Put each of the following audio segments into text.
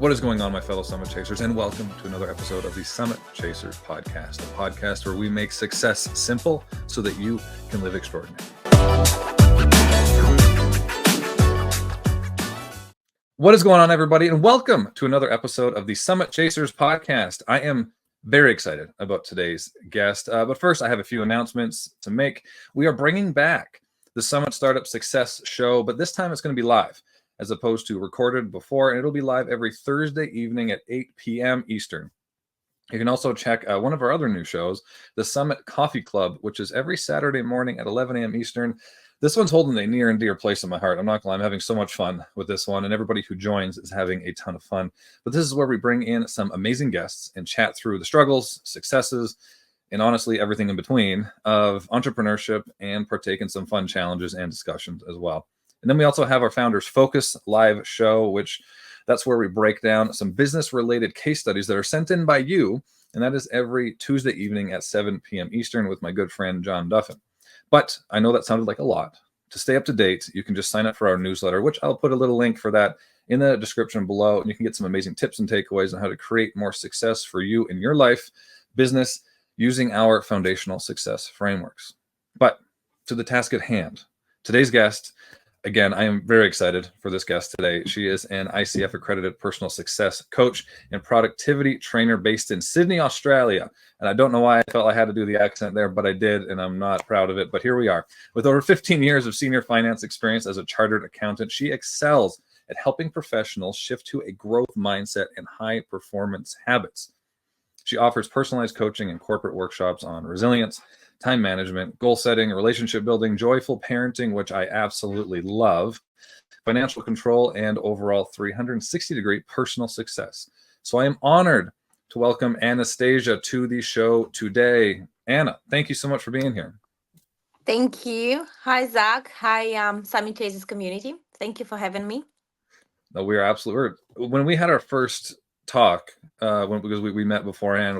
What is going on, my fellow Summit Chasers, and welcome to another episode of the Summit Chasers podcast, a podcast where we make success simple so that you can live extraordinary. What is going on, everybody, and welcome to another episode of the Summit Chasers podcast. I am very excited about today's guest, but first I have a few announcements to make. We are bringing back the Summit Startup Success Show, but this time it's going to be live as opposed to recorded before, and it'll be live every Thursday evening at 8 p.m. Eastern. You can also check one of our other new shows, the Summit Coffee Club, which is every Saturday morning at 11 a.m. Eastern. This one's holding a near and dear place in my heart. I'm not gonna lie, I'm having so much fun with this one, and everybody who joins is having a ton of fun. But this is where we bring in some amazing guests and chat through the struggles, successes, and honestly, everything in between of entrepreneurship and partake in some fun challenges and discussions as well. And then we also have our Founders Focus live show, which that's where we break down some business-related case studies that are sent in by you, and that is every Tuesday evening at 7 p.m. Eastern with my good friend, John Duffin. But I know that sounded like a lot. To stay up to date, you can just sign up for our newsletter, which I'll put a little link for that in the description below, and you can get some amazing tips and takeaways on how to create more success for you in your life, business, using our foundational success frameworks. But to the task at hand, today's guest. Again, I am very excited for this guest today. She is an ICF-accredited personal success coach and productivity trainer based in Sydney, Australia. And I don't know why I felt I had to do the accent there, but I did, and I'm not proud of it. But here we are. With over 15 years of senior finance experience as a chartered accountant, she excels at helping professionals shift to a growth mindset and high-performance habits. She offers personalized coaching and corporate workshops on resilience, time management, goal setting, relationship building, joyful parenting, which I absolutely love, financial control, and overall 360-degree personal success. So I am honored to welcome Anastasia to the show today. Anna, thank you so much for being here. Thank you. Hi, Zach. Hi, Summit Chasers community. Thank you for having me. No, we are absolutely. When we had our first talk, because we met beforehand,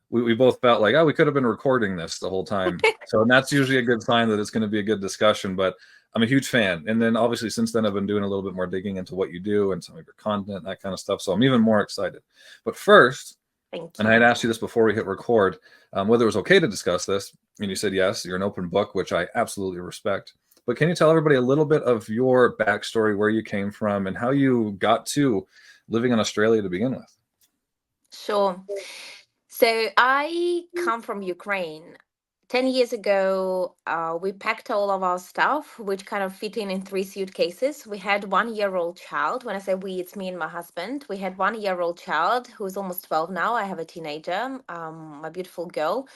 we both felt like, we could have been recording this the whole time. So and that's usually a good sign that it's going to be a good discussion, but I'm a huge fan. And then obviously since then I've been doing a little bit more digging into what you do and some of your content, that kind of stuff. So I'm even more excited. But first, and I had asked you this before we hit record, whether it was okay to discuss this, and you said yes, you're an open book, which I absolutely respect. But can you tell everybody a little bit of your backstory, where you came from, and how you got to living in Australia to begin with? Sure. So I come from Ukraine. 10 years ago, we packed all of our stuff, which kind of fit in 3 suitcases. We had 1-year-old child. When I say we, it's me and my husband. We had 1-year-old child who is almost 12 now. I have a teenager, my beautiful girl.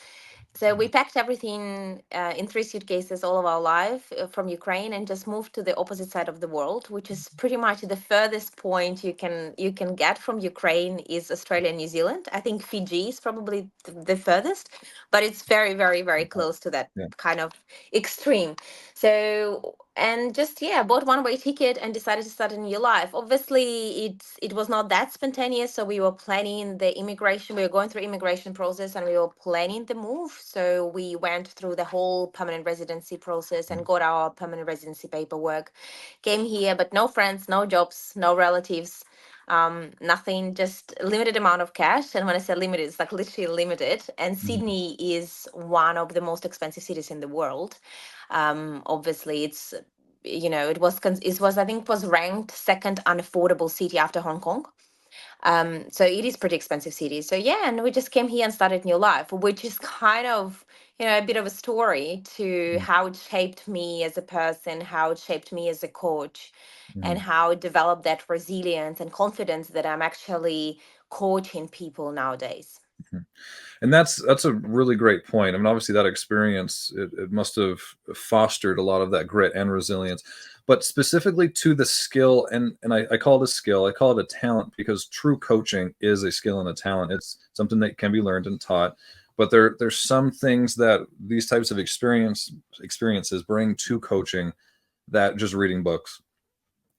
So we packed everything in 3 suitcases all of our life from Ukraine and just moved to the opposite side of the world, which is pretty much the furthest point you can get from Ukraine is Australia and New Zealand. I think Fiji is probably the furthest, but it's very, very, very close to that kind of extreme. So and just bought one-way ticket and decided to start a new life. Obviously it was not that spontaneous, so we were planning the immigration. We were going through immigration process and we were planning the move. So we went through the whole permanent residency process and got our permanent residency paperwork, came here, but no friends, no jobs, no relatives, nothing, just limited amount of cash. And when I say limited, it's like literally limited. And Sydney is one of the most expensive cities in the world. Obviously it's, it was I think it was ranked second unaffordable city after Hong Kong. So it is pretty expensive city. So and we just came here and started new life, which is kind of, a bit of a story to how it shaped me as a person, how it shaped me as a coach, and how it developed that resilience and confidence that I'm actually coaching people nowadays. And that's a really great point. I mean, obviously that experience, it must have fostered a lot of that grit and resilience, but specifically to the skill, and I call it a skill, I call it a talent, because true coaching is a skill and a talent. It's something that can be learned and taught, but there's some things that these types of experiences bring to coaching that just reading books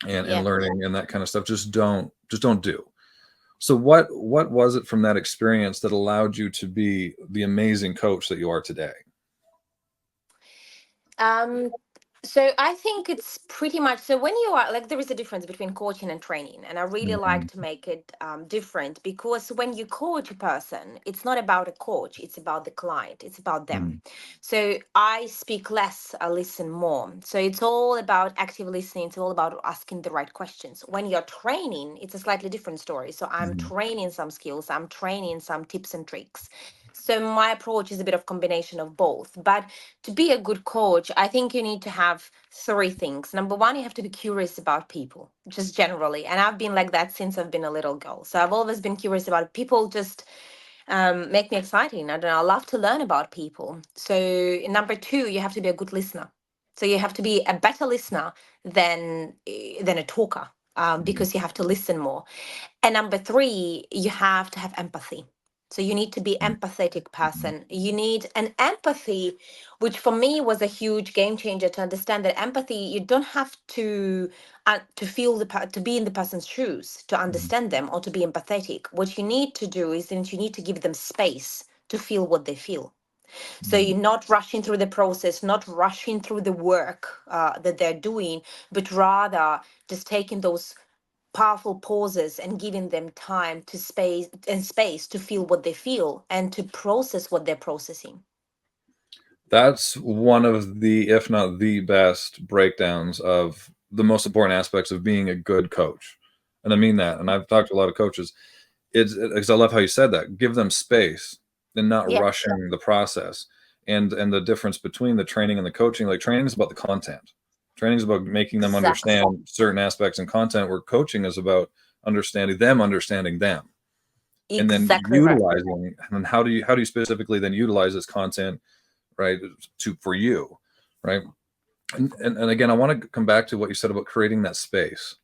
and learning and that kind of stuff just don't do. So what was it from that experience that allowed you to be the amazing coach that you are today? So I think it's pretty much so when you are like there is a difference between coaching and training, and I really like Mhm, to make it different because when you coach a person, it's not about a coach, it's about the client, it's about them. mhm, So I speak less, I listen more. So it's all about active listening. It's all about asking the right questions. When you're training, it's a slightly different story. So I'm mhm, training some skills, I'm training some tips and tricks. So my approach is a bit of combination of both, but to be a good coach, I think you need to have three things. Number one, you have to be curious about people, just generally. And I've been like that since I've been a little girl. So I've always been curious about people, just make me exciting. I don't know. I love to learn about people. So number two, you have to be a good listener. So you have to be a better listener than a talker, mhm, because you have to listen more. And number three, you have to have empathy. So you need to be mhm, empathetic mhm. person. You need an empathy, which for me was a huge game changer to understand that empathy, you don't have to feel to be in the person's shoes to Mhm, understand them or to be empathetic. What you need to do is that you need to give them space to feel what they feel. So mhm. you're not rushing through the process, not rushing through the work that they're doing, but rather just taking those powerful pauses and giving them time to space to feel what they feel and to process what they're processing. That's one of the, if not the best breakdowns of the most important aspects of being a good coach. And I mean that. And I've talked to a lot of coaches. It's because I love how you said that. Give them space and not Yeah, rushing the process. And the difference between the training and the coaching, like training is about the content. Training is about making them exactly. understand certain aspects and content, where coaching is about understanding them, and then Exactly right. utilizing. And how do you specifically then utilize this content, right, to for you, right? And again, I want to come back to what you said about creating that space.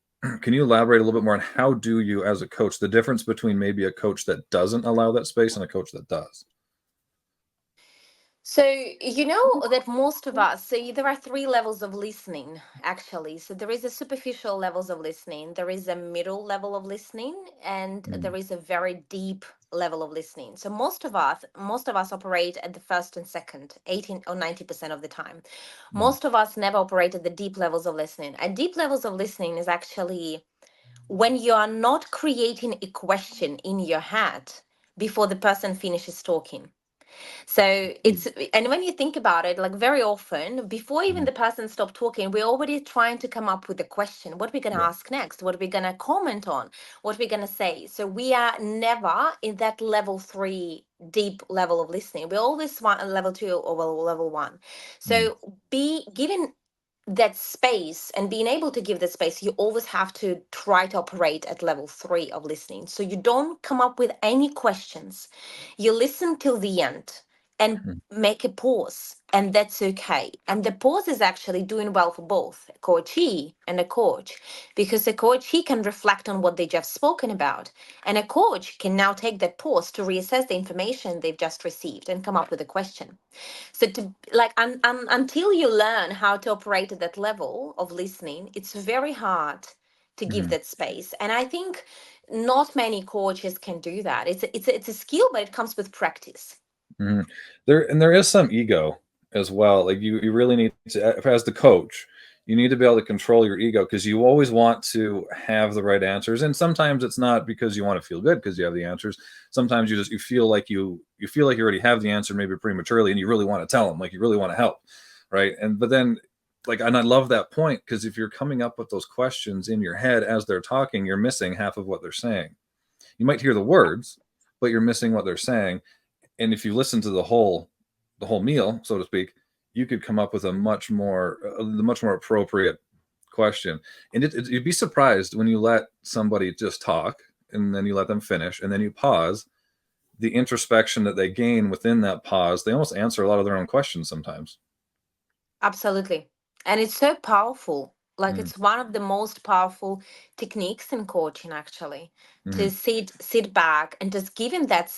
Can you elaborate a little bit more on how do you, as a coach, the difference between maybe a coach that doesn't allow that space and a coach that does? So, you know that most of us, so there are three levels of listening, actually. So, there is a superficial levels of listening, there is a middle level of listening, and Mm, there is a very deep level of listening. So, most of us operate at the first and second, 18 or 90% of the time. mm, Most of us never operate at the deep levels of listening. And deep levels of listening is actually when you are not creating a question in your head before the person finishes talking. So mm, it's, and when you think about it, like very often, before even mm. the person stopped talking, we're already trying to come up with a question. What are we going to Yeah. ask next? What are we going to comment on? What are we going to say? So we are never in that level three deep level of listening. We always want a level two or well, level one. Mm, So be given that space and being able to give that space, you always have to try to operate at level three of listening. So you don't come up with any questions. You listen till the end and mm, make a pause, and that's okay. And the pause is actually doing well for both a coachee and a coach, because a coachee can reflect on what they just spoken about, and a coach can now take that pause to reassess the information they've just received and come up with a question. So to like until you learn how to operate at that level of listening, it's very hard to give mm, that space. And I think not many coaches can do that. It's a skill, but it comes with practice. mm. There is some ego as well. Like you really need to, as the coach, you need to be able to control your ego, because you always want to have the right answers. And sometimes it's not because you want to feel good because you have the answers. Sometimes you feel like you feel like you already have the answer, maybe prematurely, and you really want to tell them, like you really want to help, right? And but then, like, and I love that point, because if you're coming up with those questions in your head as they're talking, you're missing half of what they're saying. You might hear the words, but you're missing what they're saying. And if you listen to the whole meal, so to speak, you could come up with the much more appropriate question. And you'd be surprised when you let somebody just talk, and then you let them finish, and then you pause. The introspection that they gain within that pause, they almost answer a lot of their own questions sometimes. Absolutely. And it's so powerful. Like Mm, it's one of the most powerful techniques in coaching, actually, to mm, sit back and just give him that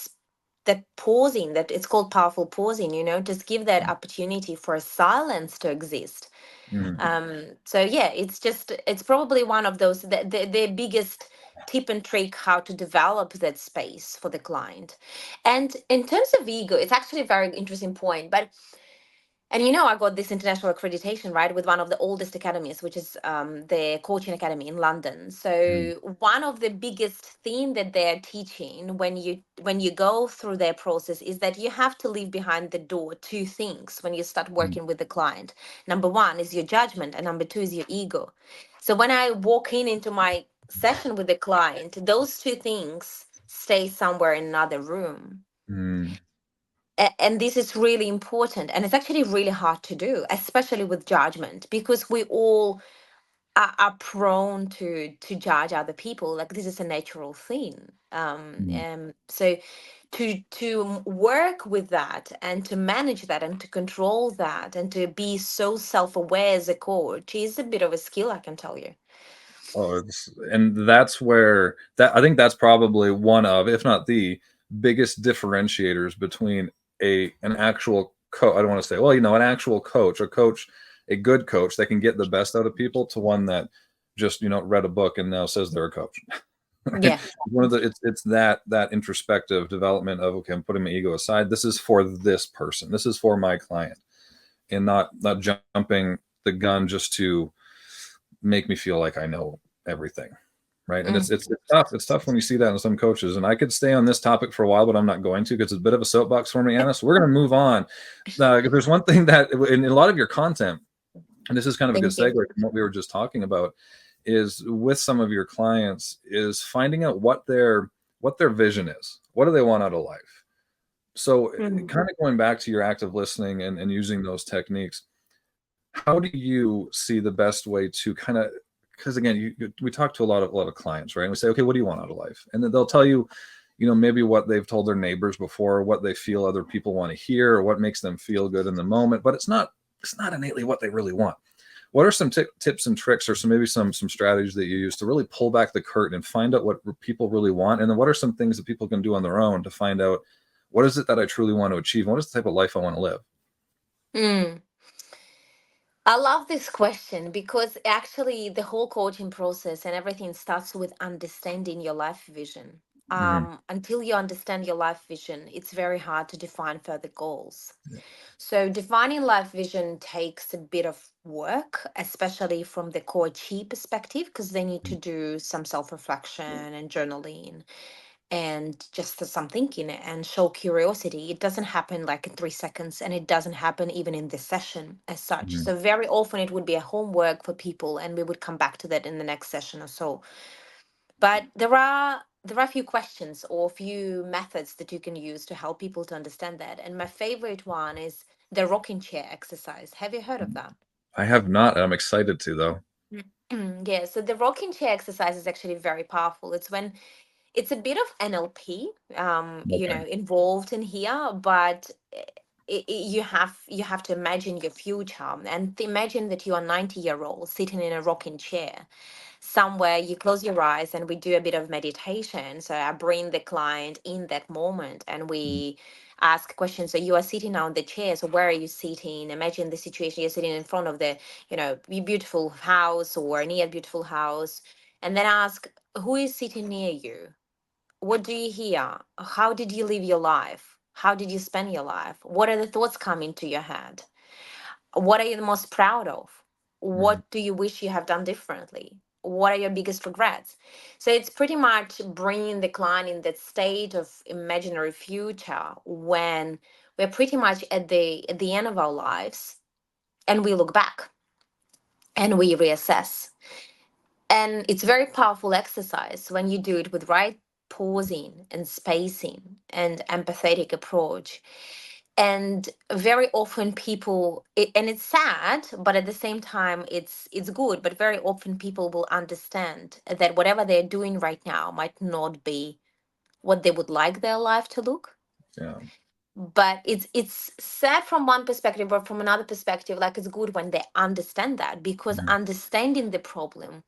pausing, that it's called powerful pausing, just give that opportunity for a silence to exist. mm, So yeah, it's probably one of those the biggest tip and trick how to develop that space for the client. And in terms of ego, it's actually a very interesting point, but And you know, I got this international accreditation, right, with one of the oldest academies, which is the Coaching Academy in London. Mm, So one of the biggest thing that they're teaching when you go through their process is that you have to leave behind the door two things when you start mm, working with the client. Number one is your judgment, and number two is your ego. So when I walk in into my session with the client, those two things stay somewhere in another room. mm. And this is really important, and it's actually really hard to do, especially with judgment, because we all are prone to judge other people. Like, this is a natural thing. Mm. So to work with that and to manage that and to control that and to be so self-aware as a coach is a bit of a skill, I can tell you. Oh, and that's where that I think that's probably one of, if not the biggest differentiators between an actual coach. I don't want to say, well, an actual coach, a good coach that can get the best out of people, to one that just read a book and now says they're a coach. Right? Yeah. One of the it's that introspective development of, okay, I'm putting my ego aside. This is for this person. This is for my client, and not jumping the gun just to make me feel like I know everything, right? And Mm. it's tough. It's tough when you see that in some coaches. And I could stay on this topic for a while, but I'm not going to, because it's a bit of a soapbox for me, Anna. So we're going to move on. There's one thing that in a lot of your content, and this is kind of a good Thank you. segue from what we were just talking about, is with some of your clients is finding out what their vision is. What do they want out of life? So Mm. kind of going back to your active listening and using those techniques, how do you see the best way to kind of, because again, we talk to a lot of clients, right? And we say, okay, what do you want out of life? And then they'll tell you, maybe what they've told their neighbors before, what they feel other people want to hear, or what makes them feel good in the moment. But it's not innately what they really want. What are some tips and tricks, or some strategies that you use to really pull back the curtain and find out what people really want? And then what are some things that people can do on their own to find out, what is it that I truly want to achieve? What is the type of life I want to live? Mm. I love this question because actually the whole coaching process and everything starts with understanding your life vision. Hmm. Until you understand your life vision, it's very hard to define further goals. So defining life vision takes a bit of work, especially from the coachee perspective, because they need to do some self-reflection and journaling and just some thinking and show curiosity. It doesn't happen like in 3 seconds, and it doesn't happen even in this session as such. Hmm. So very often it would be a homework for people, and we would come back to that in the next session or so. But there are a few questions or a few methods that you can use to help people to understand that. And my favorite one is the rocking chair exercise. Have you heard of that? I have not. I'm excited to, though. Yeah, so the rocking chair exercise is actually very powerful. It's a bit of NLP, Okay. involved in here, but you have to imagine your future and imagine that you are 90-year-old sitting in a rocking chair somewhere. You close your eyes and we do a bit of meditation. So I bring the client in that moment and we ask questions. So you are sitting now in the chair. So where are you sitting? Imagine the situation. You're sitting in front of the, beautiful house or near a beautiful house. And then ask, who is sitting near you? What do you hear? How did you live your life? How did you spend your life? What are the thoughts coming to your head? What are you the most proud of? Mhm. What do you wish you have done differently? What are your biggest regrets? So it's pretty much bringing the client in that state of imaginary future when we're pretty much at the end of our lives, and we look back and we reassess. And it's very powerful exercise when you do it with right pausing and spacing and empathetic approach. And very often and it's sad, but at the same time it's good, but very often people will understand that whatever they're doing right now might not be what they would like their life to look. Yeah. But it's sad from one perspective, but from another perspective, like, it's good when they understand that, because Mhm. understanding the problem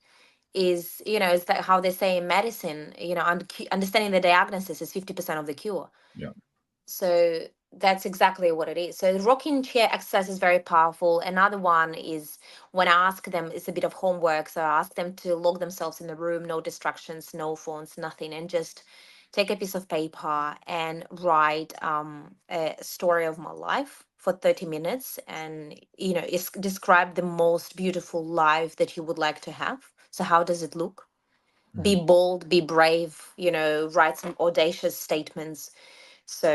is, is that how they say in medicine, understanding the diagnosis is 50% of the cure. Yeah. So that's exactly what it is. So the rocking chair exercise is very powerful. Another one is when I ask them, it's a bit of homework. So I ask them to lock themselves in the room, no distractions, no phones, nothing, and just take a piece of paper and write a story of my life for 30 minutes and, describe the most beautiful life that you would like to have. So how does it look? Be Mhm. bold, be brave, write some audacious statements. So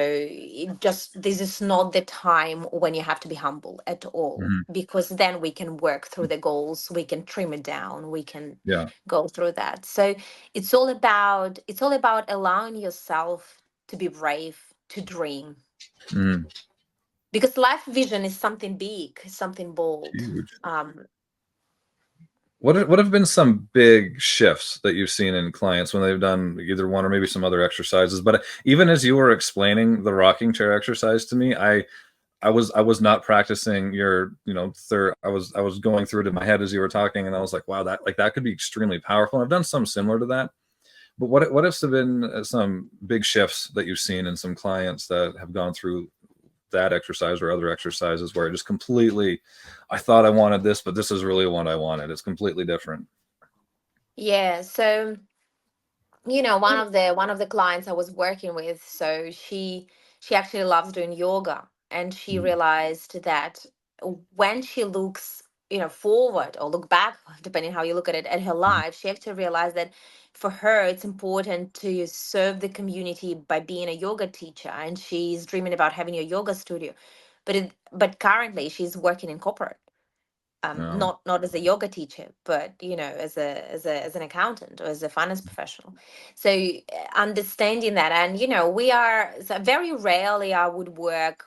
this is not the time when you have to be humble at all, Mhm. because then we can work through the goals, we can trim it down, we can Yeah. go through that. So it's all about allowing yourself to be brave, to dream, Mhm. because life vision is something big, something bold. Huge. um What have been some big shifts that you've seen in clients when they've done either one or maybe some other exercises? But even as you were explaining the rocking chair exercise to me, I was not practicing your, third. I was going through it in my head as you were talking, and I was like, wow, that could be extremely powerful. And I've done some similar to that. But what have been some big shifts that you've seen in some clients that have gone through that exercise or other exercises where it just completely, I thought I wanted this, but this is really what I wanted. It's completely different. yeah, so one of the clients I was working with, so she actually loves doing yoga, and she Mhm. realized that when she looks, forward or look back, depending how you look at it, at her life, she actually realized that for her it's important to serve the community by being a yoga teacher, and she's dreaming about having a yoga studio. But currently she's working in corporate, No. not as a yoga teacher, but as an accountant or as a finance professional. So understanding that, and we are, so very rarely I would work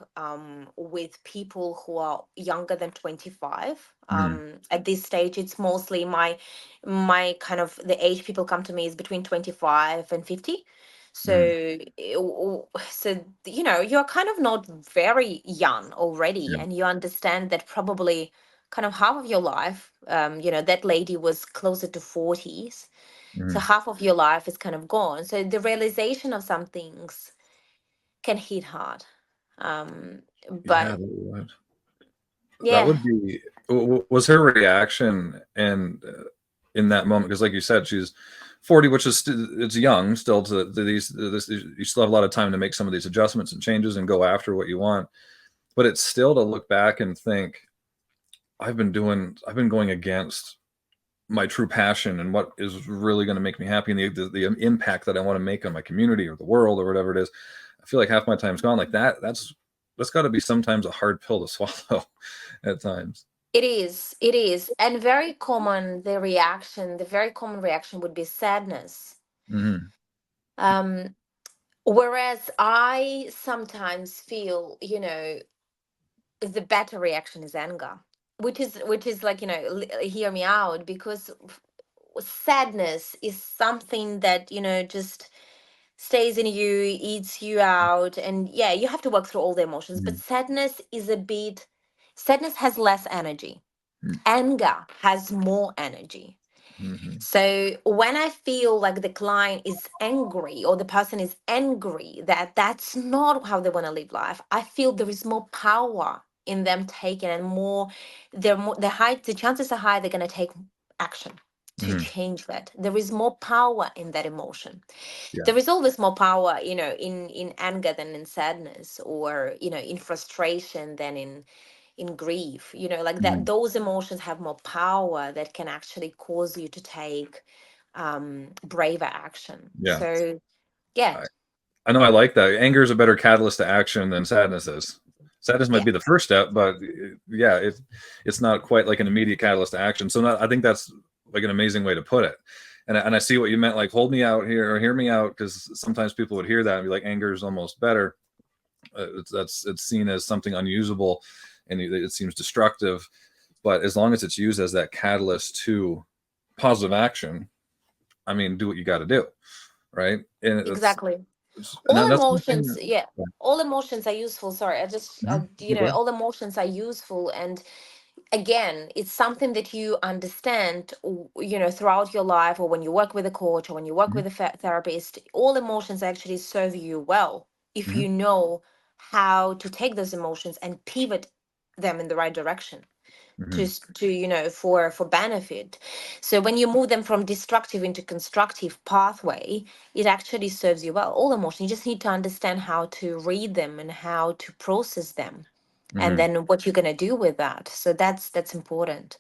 with people who are younger than 25. Mhm. At this stage, it's mostly my kind of, the age people come to me is between 25 and 50. So Mhm. you're kind of not very young already, Yeah. and you understand that probably kind of half of your life, that lady was closer to 40s, so Mhm. half of your life is kind of gone. So the realization of some things can hit hard. um Yeah. but That yeah. would be, was her reaction and in that moment, because like you said, she's 40, which is it's young still to this, you still have a lot of time to make some of these adjustments and changes and go after what you want. But it's still to look back and think, I've been going against my true passion and what is really going to make me happy, and the impact that I want to make on my community or the world or whatever it is. I feel like half my time's gone like that. That's got to be sometimes a hard pill to swallow at times. It is, and the very common reaction would be sadness. Hmm. um Whereas I sometimes feel, the better reaction is anger, which is like, hear me out, because sadness is something that, just stays in you, eats you out, and yeah, you have to work through all the emotions. But Hmm. sadness has less energy. Anger has more energy. Hmm. So when I feel like the client is angry, or the person is angry that that's not how they want to live life, I feel there is more power in them taking, and the chances are high they're going to take action to Hmm. change that. There is more power in that emotion. Yeah. There is always more power, in anger than in sadness, or in frustration than in grief, like that. Hmm. Those emotions have more power that can actually cause you to take braver action. Yeah. So yeah. I, I know I like that. Anger is a better catalyst to action than sadness is. Sadness might Yeah. be the first step, but yeah, it's not quite like an immediate catalyst to action. So I think that's like an amazing way to put it. And I see what you meant, like hold me out here or hear me out, because sometimes people would hear that and be like, anger is almost better. It's seen as something unusable, and it seems destructive. But as long as it's used as that catalyst to positive action, I mean, do what you got to do, right? And Exactly. that's something. Yeah, all emotions are useful. Sorry, I just Mhm. You go ahead. all emotions are useful. And again, it's something that you understand, throughout your life, or when you work with a coach, or when you work Mhm. with a therapist. All emotions actually serve you well if Mhm. you know how to take those emotions and pivot them in the right direction, Mhm. for benefit. So when you move them from destructive into constructive pathway, it actually serves you well. All emotions, you just need to understand how to read them and how to process them. and then what you're going to do with that. So that's important.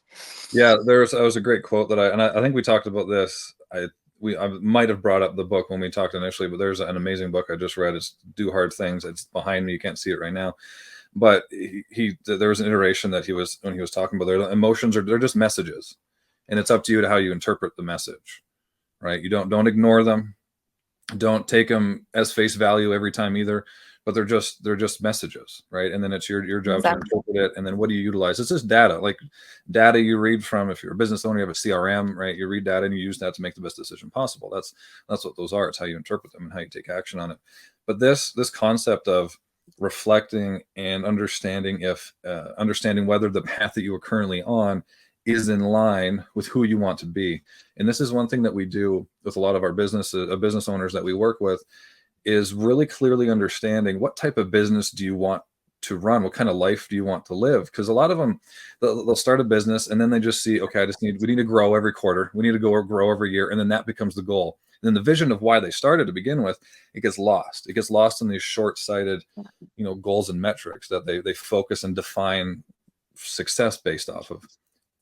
Yeah, that was a great quote that I think we talked about this. I might have brought up the book when we talked initially, but there's an amazing book I just read. It's Do Hard Things. It's behind me. You can't see it right now. But there was an iteration that when he was talking about their emotions they're just messages, and it's up to you to how you interpret the message, right? You don't ignore them, don't take them as face value every time either, but they're just messages, right? And then it's your job to Exactly. interpret it, and then what do you utilize? It's just data, like data you read from. If you're a business owner, you have a CRM, right? You read data and you use that to make the best decision possible. That's what those are. It's how you interpret them and how you take action on it. But this concept of reflecting and understanding understanding whether the path that you are currently on is in line with who you want to be. And this is one thing that we do with a lot of our business owners that we work with, is really clearly understanding what type of business do you want to run, what kind of life do you want to live. Because a lot of them, they'll start a business and then they just see, okay, we need to grow every quarter, we need to grow every year, and then that becomes the goal. And then the vision of why they started to begin with, it gets lost in these short-sighted goals and metrics that they focus and define success based off of.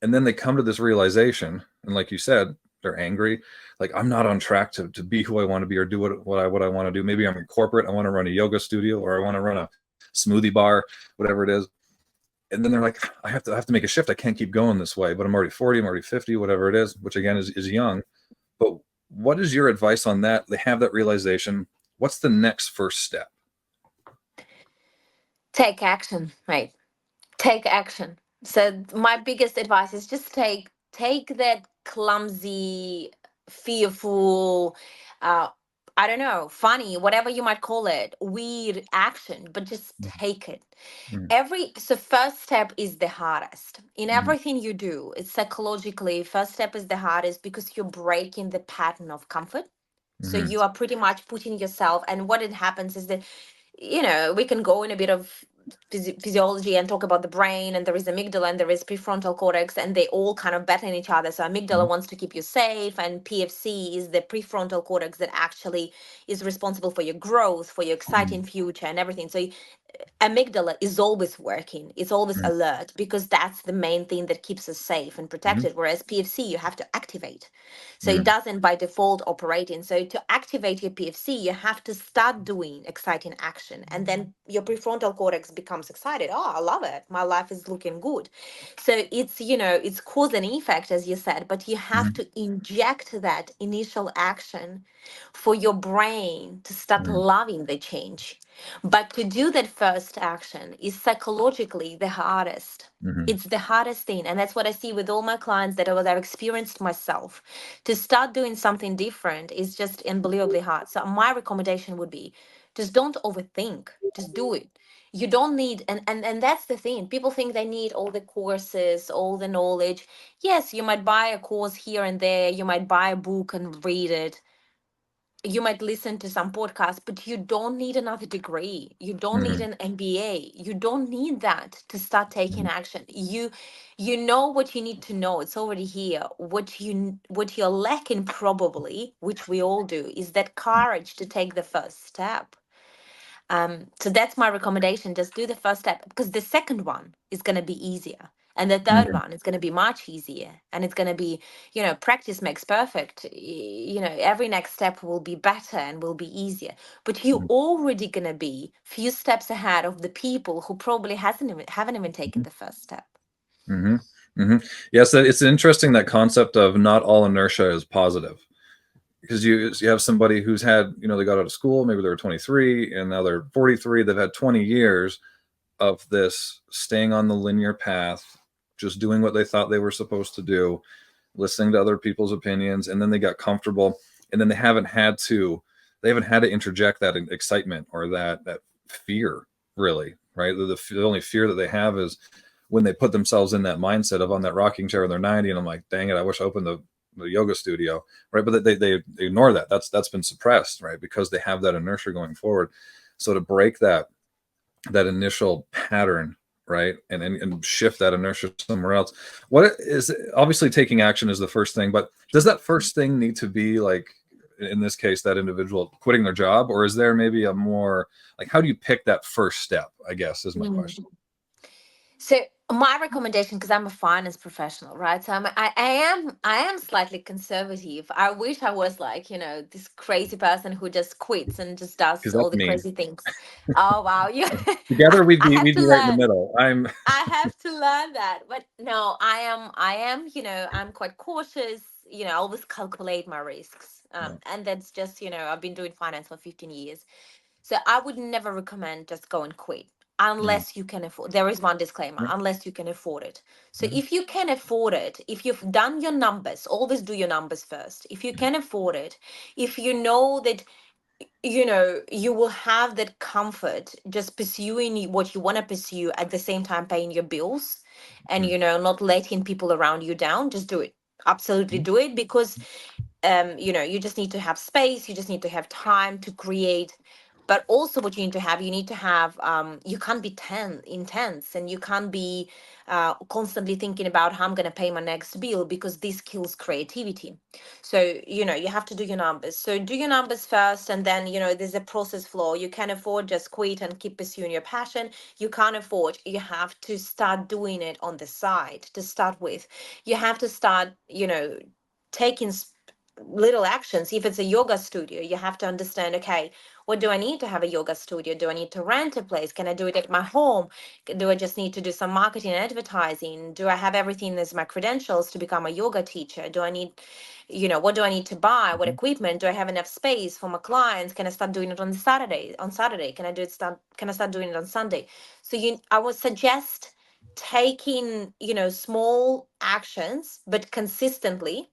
And then they come to this realization, and like you said, they're angry, like, I'm not on track to be who I want to be or do what I want to do. Maybe I'm in corporate, I want to run a yoga studio, or I want to run a smoothie bar, whatever it is. And then they're like, I have to make a shift. I can't keep going this way, but I'm already 40, I'm already 50, whatever it is, which again is young. But what is your advice on that? They have that realization. What's the next first step? Take action, right? Take action. So my biggest advice is just take that clumsy, fearful, uh I don't know, funny, whatever you might call it, weird action, but just take it. Mm-hmm. So first step is the hardest in Mm-hmm. everything you do. It's psychologically, first step is the hardest because you're breaking the pattern of comfort. So Mm-hmm. you are pretty much putting yourself, and what it happens is that, we can go in a bit of physiology and talk about the brain, and there is amygdala and there is prefrontal cortex, and they all kind of battle each other. So amygdala wants to keep you safe, and PFC is the prefrontal cortex that actually is responsible for your growth, for your exciting future and everything. So amygdala is always working, it's always alert, because that's the main thing that keeps us safe and Mm-hmm. protected, whereas PFC you have to activate. So it Mm-hmm. doesn't by default operating. So to activate your PFC you have to start doing exciting action, and then your prefrontal cortex becomes excited. Oh, I love it, my life is looking good. So it's cause and effect, as you said, but you have to inject that initial action for your brain to start Mm-hmm. loving the change. But to do that first action is psychologically the hardest. Mm-hmm. It's the hardest thing. And that's what I see with all my clients, that I've experienced myself. To start doing something different is just unbelievably hard. So my recommendation would be, just don't overthink. Just do it. You don't need, and that's the thing. People think they need all the courses, all the knowledge. Yes, you might buy a course here and there. You might buy a book and read it. You might listen to some podcasts, but you don't need another degree. You don't need Mm-hmm. an MBA. You don't need that to start taking action. You know what you need to know. It's already here. What you're lacking probably, which we all do, is that courage to take the first step. So that's my recommendation. Just do the first step, because the second one is going to be easier. And the third Mm-hmm. one is going to be much easier. And it's going to be, practice makes perfect. Every next step will be better and will be easier. But you're already going to be few steps ahead of the people who probably haven't even taken the first step. Mm-hmm. Mm-hmm. Yes, it's interesting, that concept of not all inertia is positive. Because you have somebody who's had, they got out of school, maybe they were 23 and now they're 43. They've had 20 years of this staying on the linear path, just doing what they thought they were supposed to do, listening to other people's opinions, and then they got comfortable, and then they haven't had to interject that excitement or that fear, really, right? The only fear that they have is when they put themselves in that mindset of on that rocking chair when they're 90, and I'm like, dang it, I wish I opened the yoga studio, right? But they ignore that. That's been suppressed, right? Because they have that inertia going forward. So to break that initial pattern, right, and shift that inertia somewhere else, what is, obviously taking action is the first thing, but does that first thing need to be, like in this case, that individual quitting their job, or is there maybe a more, like, how do you pick that first step, I guess is my question. So my recommendation, because I'm a finance professional, right? So I am slightly conservative. I wish I was like, this crazy person who just quits and just does Because all that's the me. crazy things. Oh wow, you Together I have we'd to be right in the learn. middle. I'm I have to learn that. But no, I am, I'm quite cautious, I always calculate my risks. yeah. And that's just, I've been doing finance for 15 years. So I would never recommend just go and quit Mhm. unless you can afford. There is one disclaimer, Yeah. unless you can afford it. So Mhm. if you can afford it, if you've done your numbers, always do your numbers first. If you can afford it, if you know that you will have that comfort just pursuing what you want to pursue at the same time paying your bills and Mhm. not letting people around you down, just do it. Absolutely Mhm. do it, because you just need to have space, you just need to have time to create. But also what you need to have, you can't be intense, and you can't be constantly thinking about how I'm going to pay my next bill, because this kills creativity. So you have to do your numbers. So do your numbers first, and then there's a process flow. You can afford just quit and keep pursuing your passion. You can't afford, you have to start doing it on the side to start with. You have to start taking little actions. If it's a yoga studio, you have to understand, okay, what do I need to have a yoga studio? Do I need to rent a place? Can I do it at my home? Do I just need to do some marketing and advertising? Do I have everything as my credentials to become a yoga teacher? Do I need, what do I need to buy? What Mhm. equipment? Do I have enough space for my clients? Can I start doing it on Saturday? Can I start doing it on Sunday? So I would suggest taking small actions, but consistently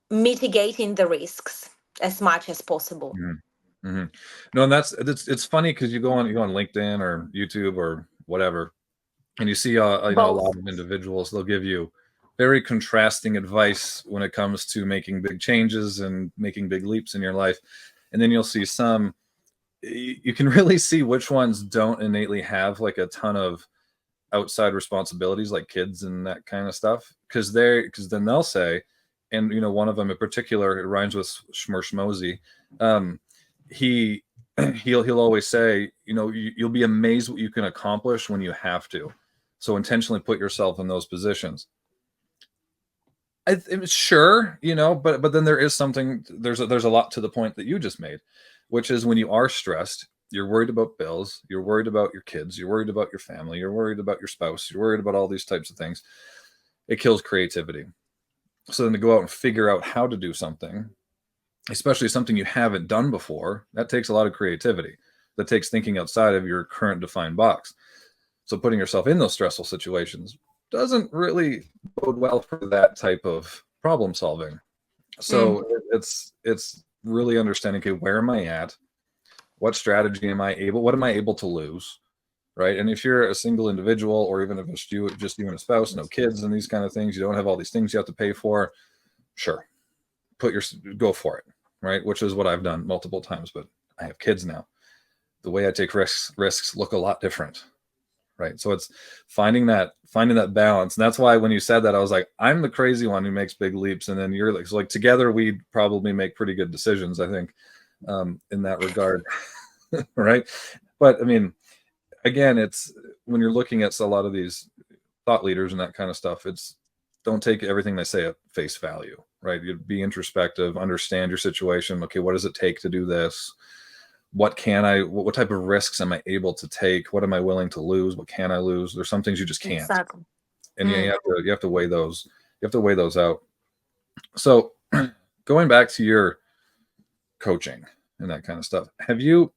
mitigating the risks as much as possible. Mhm. Mhm. No, and it's funny because you go on LinkedIn or YouTube or whatever, and you see a Both. lot of individuals. They'll give you very contrasting advice when it comes to making big changes and making big leaps in your life, and then you'll see some. You can really see which ones don't innately have like a ton of outside responsibilities like kids and that kind of stuff, because then they'll say, and one of them in particular, it rhymes with schmorzy. um he he'll always say, you'll be amazed what you can accomplish when you have to, so intentionally put yourself in those positions. Sure, but then there is something. There's a lot to the point that you just made, which is when you are stressed, you're worried about bills, you're worried about your kids, you're worried about your family, you're worried about your spouse, you're worried about all these types of things. It kills creativity. So then to go out and figure out how to do something, especially something you haven't done before, that takes a lot of creativity. That takes thinking outside of your current defined box. So putting yourself in those stressful situations doesn't really bode well for that type of problem solving. Mm. So it's really understanding, okay, where am I at? What am I able to lose? Right. And if you're a single individual, or even if it's just you and a spouse, no kids and these kind of things, you don't have all these things you have to pay for, sure, go for it. Right. Which is what I've done multiple times, but I have kids now. The way I take risks look a lot different. Right. So it's finding that balance. And that's why when you said that, I was like, I'm the crazy one who makes big leaps, and then you're like, so like together we'd probably make pretty good decisions, I think, in that regard. Right. But I mean, again, it's when you're looking at a lot of these thought leaders and that kind of stuff, it's don't take everything they say at face value. Right. You be introspective, understand your situation. Okay, what does it take to do this? What type of risks am I able to take? What am I willing to lose? What can I lose? There's some things you just can't. Exactly. And Mm. you have to weigh those. You have to weigh those out. So going back to your coaching and that kind of stuff, have you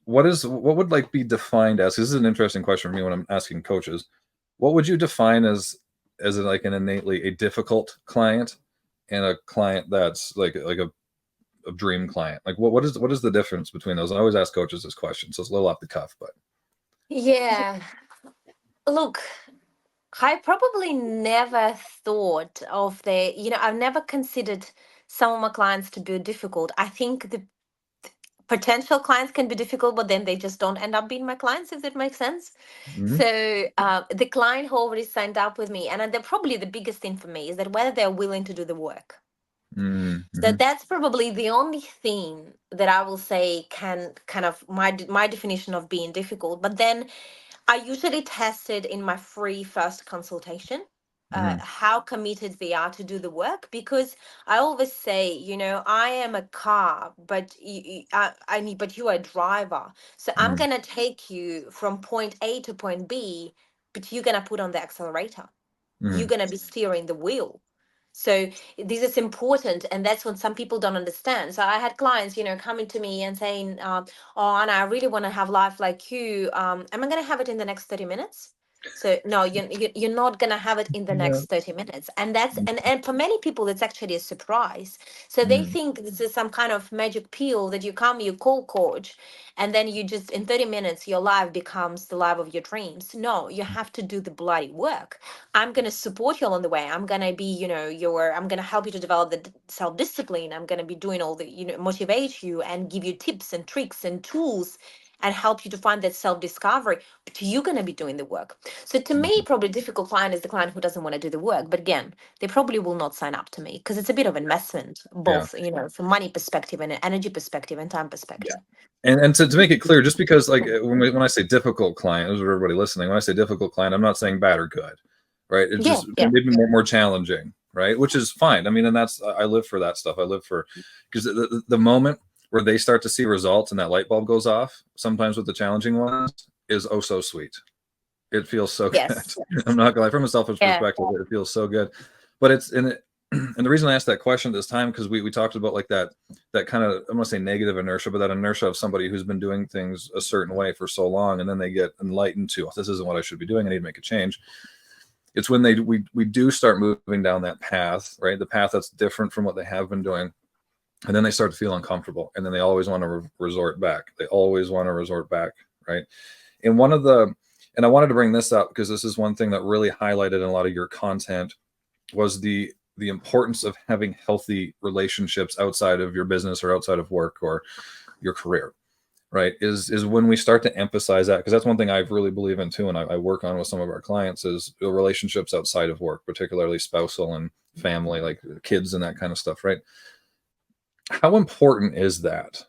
what would like be defined as, this is an interesting question for me when I'm asking coaches, what would you define as like an innately a difficult client and a client that's like a dream client? Like what is the difference between those? I always ask coaches this question, so it's a little off the cuff, but Yeah. Look, I probably never thought of I've never considered some of my clients to be difficult. I think the potential clients can be difficult, but then they just don't end up being my clients, if that makes sense. mm-hmm. So the client who already signed up with me, and probably the biggest thing for me is that whether they're willing to do the work. So Mm-hmm. that's probably the only thing that I will say can kind of my definition of being difficult. But then I usually test it in my free first consultation, Hmm. how committed they are to do the work. Because I always say, I am a car, but I need, but you are a driver. So I'm Hmm. gonna take you from point A to point B, but you're gonna put on the accelerator. You're Hmm. going to be steering the wheel. So this is important, and that's what some people don't understand. So I had clients, coming to me and saying, "Oh, Anna, I really want to have life like you. Am I going to have it in the next 30 minutes?" So no, you're not going to have it in the Yeah. next 30 minutes, and that's and for many people, it's actually a surprise. So they Hmm. think this is some kind of magic pill that you come, you call coach, and then you just in 30 minutes your life becomes the life of your dreams. No, you have to do the bloody work. I'm going to support you along the way. I'm going to be, I'm going to help you to develop the self discipline. I'm going to be doing all the, motivate you and give you tips and tricks and tools and help you to find that self discovery. But you're going to be doing the work. So to me, probably difficult client is the client who doesn't want to do the work. But again, they probably will not sign up to me because it's a bit of investment, Yeah. both, from money perspective and an energy perspective and time Yeah. perspective. And to make it clear, just because like when I say difficult client, this is for everybody listening. When I say difficult client, I'm not saying bad or good, right? It's Yeah, just yeah. maybe more challenging, right? Which is fine. I mean, and that's I live for that stuff. I live for because the moment where they start to see results and that light bulb goes off, sometimes with the challenging ones, is oh so sweet. It feels so good. Yes. I'm not gonna lie, from a selfish Yeah. perspective, it feels so good. But it's in it, and the reason I asked that question this time because we talked about like that kind of I'm gonna say negative inertia, but that inertia of somebody who's been doing things a certain way for so long, and then they get enlightened to, oh, this isn't what I should be doing. I need to make a change. It's when we do start moving down that path, right? The path that's different from what they have been doing, and then they start to feel uncomfortable, and then they always want to resort back. They always want to resort back, right? And one of the and I wanted to bring this up because this is one thing that really highlighted in a lot of your content was the importance of having healthy relationships outside of your business or outside of work or your career, right? Is when we start to emphasize that, because that's one thing I really believe in too, and I work on with some of our clients is the relationships outside of work, particularly spousal and family, like kids and that kind of stuff, right? How important is that?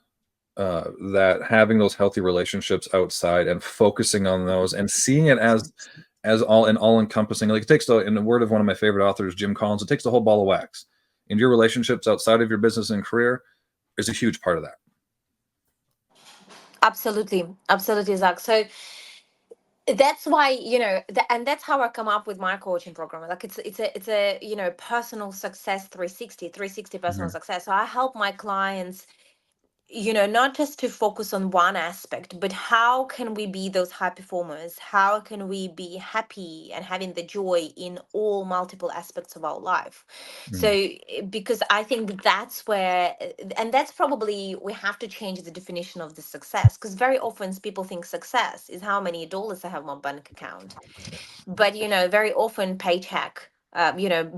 That having those healthy relationships outside and focusing on those and seeing it as all encompassing. Like it takes in the word of one of my favorite authors, Jim Collins, it takes the whole ball of wax. And your relationships outside of your business and career is a huge part of that. Absolutely, absolutely, Zach. So that's why and that's how I come up with my coaching program. Like it's a personal success 360 personal Mhm. success. So I help my clients, not just to focus on one aspect, but how can we be those high performers? How can we be happy and having the joy in all multiple aspects of our life? So, Mhm. because I think that's where, and that's probably, we have to change the definition of the success. Because very often people think success is how many dollars I have on my bank account, but very often paycheck,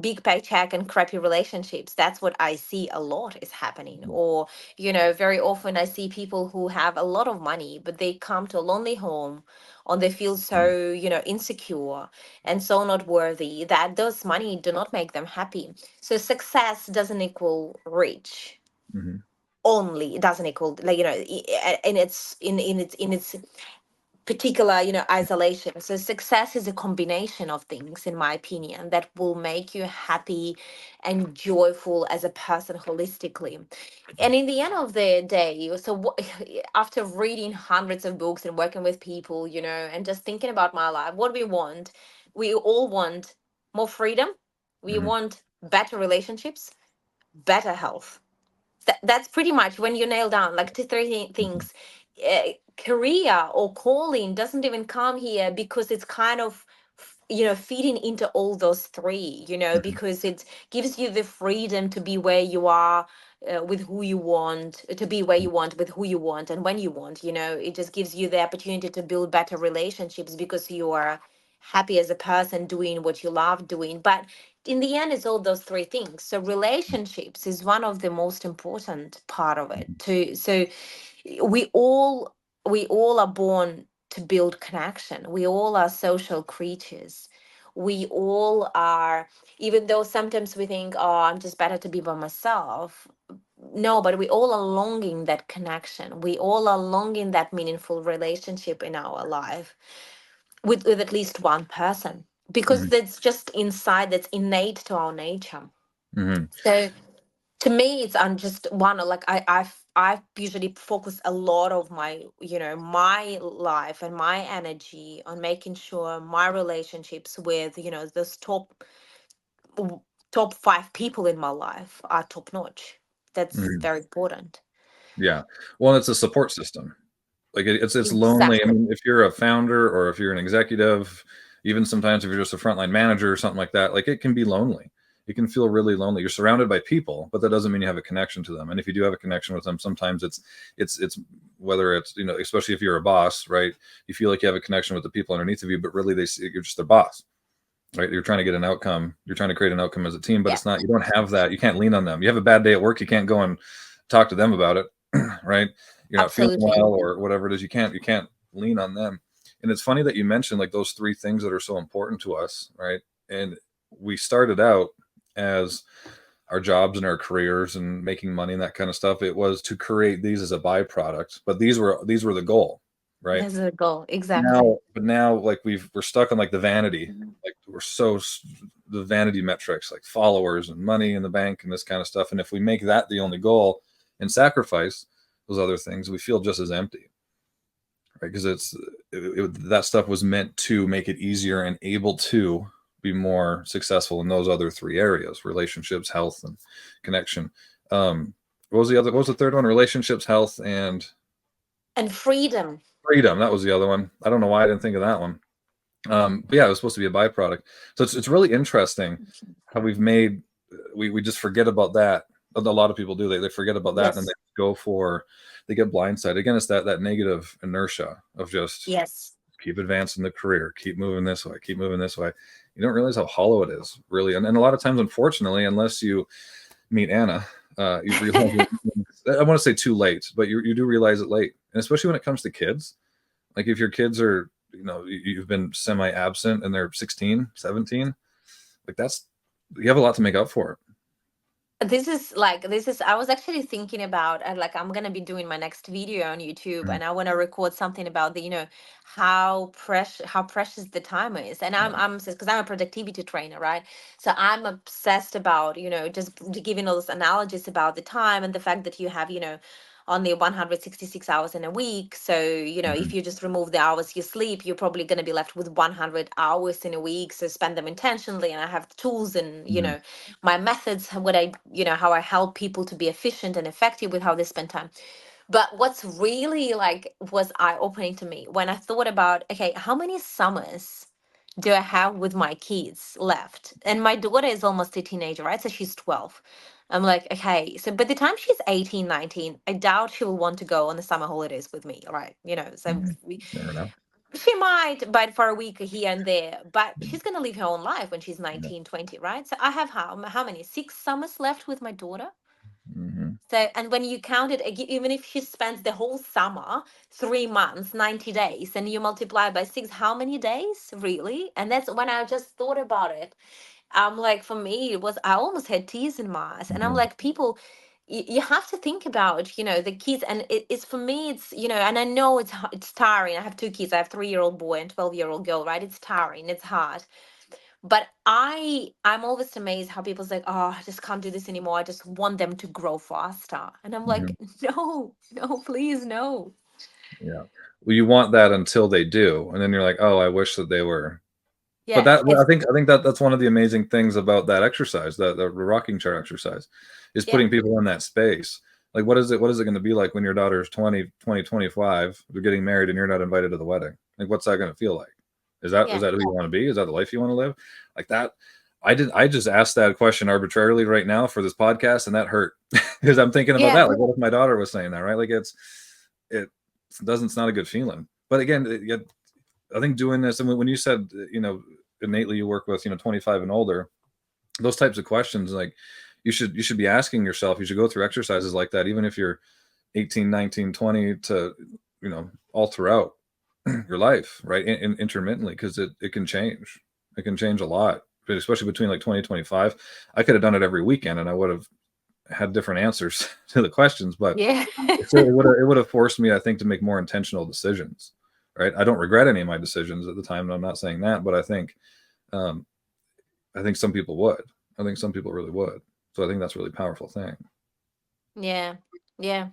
big paycheck and crappy relationships, that's what I see a lot is happening. Or very often I see people who have a lot of money but they come to a lonely home, or they feel Mhm. so insecure and so not worthy, that those money do not make them happy. So success doesn't equal rich Mhm. only. It doesn't equal, like, and it's in its particular isolation. So success is a combination of things, in my opinion, that will make you happy and joyful as a person holistically. And in the end of the day, so after reading hundreds of books and working with people, and just thinking about my life, what we all want more freedom, we Mhm. want better relationships, better health. That's pretty much when you nail down like two, three Mhm. things. Career or calling doesn't even come here because it's kind of feeding into all those three, Mhm. because it gives you the freedom to be where you are, with who you want to be, where you want, with who you want, and when you want. It just gives you the opportunity to build better relationships because you are happy as a person doing what you love doing. But in the end, it's all those three things. So relationships is one of the most important part of it too. So we all we all are born to build connection. We all are social creatures. We all are, even though sometimes we think, oh, I'm just better to be by myself. No, but we all are longing that connection. We all are longing that meaningful relationship in our life. with at least one person, because Hmm. that's just inside, that's innate to our nature. Hmm. So to me, it's just one, like I usually focus a lot of my, my life and my energy on making sure my relationships with, those w- top 5 people in my life are top notch. That's Hmm. very important. Yeah. Well, it's a support system. Like it's lonely. I Exactly. mean, if you're a founder or if you're an executive, even sometimes if you're just a frontline manager or something like that, like it can be lonely. It can feel really lonely. You're surrounded by people, but that doesn't mean you have a connection to them. And if you do have a connection with them, sometimes it's whether it's, especially if you're a boss, right? You feel like you have a connection with the people underneath of you, but really you're just their boss, right? You're trying to get an outcome. You're trying to create an outcome as a team, but Yeah, it's not. You don't have that. You can't lean on them. You have a bad day at work. You can't go and talk to them about it, right? You're not feeling absolutely. well or whatever it is. You can't lean on them. And it's funny that you mentioned like those three things that are so important to us, right? And we started out as our jobs and our careers and making money and that kind of stuff. It was to create these as a byproduct, but these were the goal, right? That's the goal. Exactly. Now like we're stuck on like the vanity, like the vanity metrics, like followers and money in the bank and this kind of stuff. And if we make that the only goal and sacrifice those other things, we feel just as empty, right? Because that stuff was meant to make it easier and able to be more successful in those other three areas: relationships, health, and connection. What was the third one? Relationships, health, and And freedom. freedom. That was the other one. I don't know why I didn't think of that one. But yeah, it was supposed to be a byproduct. So it's really interesting how we just forget about that. A lot of people do. They forget about that and they Yes. they get blindsided. Again, it's that negative inertia of just Yes. keep advancing the career, keep moving this way, keep moving this way. You don't realize how hollow it is, really. And a lot of times, unfortunately, unless you meet Anna, you realize I want to say too late, but you do realize it late. And especially when it comes to kids, like if your kids are, you've been semi-absent and they're 16, 17, like you have a lot to make up for This is I was actually thinking about, like, I'm gonna be doing my next video on it. YouTube, Mhm. and I want to record something about the, how precious the time is. And Yeah. I'm because I'm a productivity trainer, right? So I'm obsessed about, just giving all those analogies about the time and the fact that you have, only 166 hours in a week. So, if Mhm. you just remove the hours you sleep, you're probably going to be left with 100 hours in a week. So spend them intentionally. And I have tools and, Mhm. my methods, what I, how I help people to be efficient and effective with how they spend time. But what's really like was eye opening to me when I thought about, okay, how many summers do I have with my kids left? And my daughter is almost a teenager, right? So she's 12. I'm like, okay, so by the time she's 18, 19, I doubt she will want to go on the summer holidays with me, right? So Mhm. Never know. she might, but for a week here and there, but Mhm. she's going to live her own life when she's Yeah. 19, 20, right? So I have how many? 6 summers left with my daughter. Mhm. So, and when you count it, even if she spends the whole summer, 3 months, 90 days, and you multiply by six, how many days, really? And that's when I just thought about it. I'm like, for me, it was, I almost had tears in my eyes. And I'm Mhm. like, people, you have to think about, the kids. And it's for me, it's, and I know it's tiring. I have 2 kids. I have 3-year-old boy and 12-year-old girl, right? It's tiring. It's hard. But I'm always amazed how people's like, oh, I just can't do this anymore. I just want them to grow faster. And I'm Mhm. like, no, no, please, no. Yeah. Well, you want that until they do, and then you're like, oh, I wish that they were. But Yeah, I it's think that's one of the amazing things about that exercise, that the rocking chair exercise, is yeah, putting people in that space. Like, what is it going to be like when your daughter's 25, they're getting married, and you're not invited to the wedding? Like, what's that going to feel like? Is yeah, that who you want to be? Is that the life you want to live? Like that. I just asked that question arbitrarily right now for this podcast, and that hurt because I'm thinking about yeah, that. Like, what if my daughter was saying that, right? Like, it it's not a good feeling. But again, I think doing this, and when you said, innately you work with, 25 and older, those types of questions, like you should be asking yourself, you should go through exercises like that, even if you're 18, 19, 20, to, all throughout your life, right? Intermittently, because it can change. It can change a lot, but especially between like 20 25. I could have done it every weekend and I would have had different answers to the questions, but yeah. it would have forced me, I think, to make more intentional decisions, right? I don't regret any of my decisions at the time, and I'm not saying that, but um, I think some people would. I think some people really would. So I think that's a really powerful thing. Yeah. Yeah.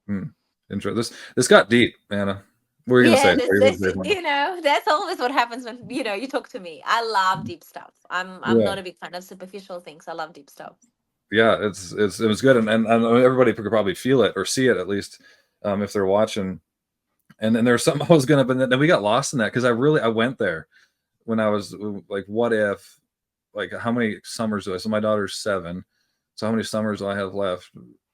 Hmm. This got deep, Anna. What were you gonna Yeah, say? this, Sorry, you were this, gonna say something. that's always what happens when, you talk to me. I love deep stuff. I'm Yeah, not a big fan of superficial things. I love deep stuff. yeah. It was good, and everybody could probably feel it or see it at least, if they're watching. And there's something I was gonna, but then we got lost in that because I went there when I was like, what if, like, how many summers do I? So my daughter's 7, so how many summers do I have left?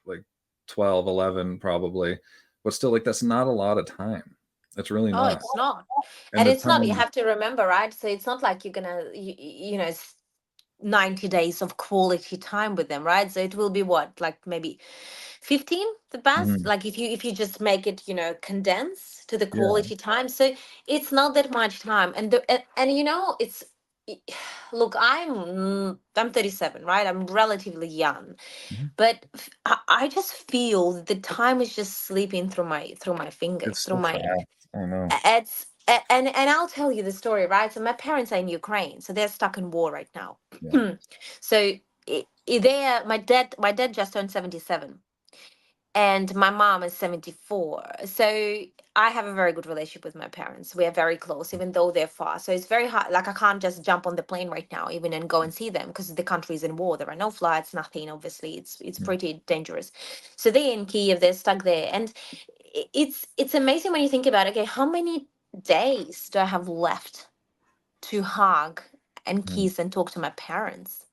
Like 12, 11 probably, but still, like, that's not a lot of time. It's really Oh, not. it's not. And And the it's not, you time, have to remember, right? So it's not like you're gonna, it's 90 days of quality time with them, right? So it will be what, like maybe 15 the best, mhm, like if you just make it, condense to the yeah, quality time. So it's not that much time. And it's i- look, I'm 37, right? I'm relatively young, mhm. but I just feel that the time is just slipping through my fingers, It's through so my fast. I know. and I'll tell you the story, right? So my parents are in Ukraine, so they're stuck in war right now. Yeah. So my dad just turned 77, and my mom is 74. So I have a very good relationship with my parents. We are very close, even though they're far. So it's very hard. Like, I can't just jump on the plane right now, even, and go and see them, because the country is in war. There are no flights, nothing. Obviously, it's Mm, pretty dangerous. So they're in Kiev. They're stuck there, and it's amazing when you think about, okay, how many days do I have left to hug and mm, kiss and talk to my parents?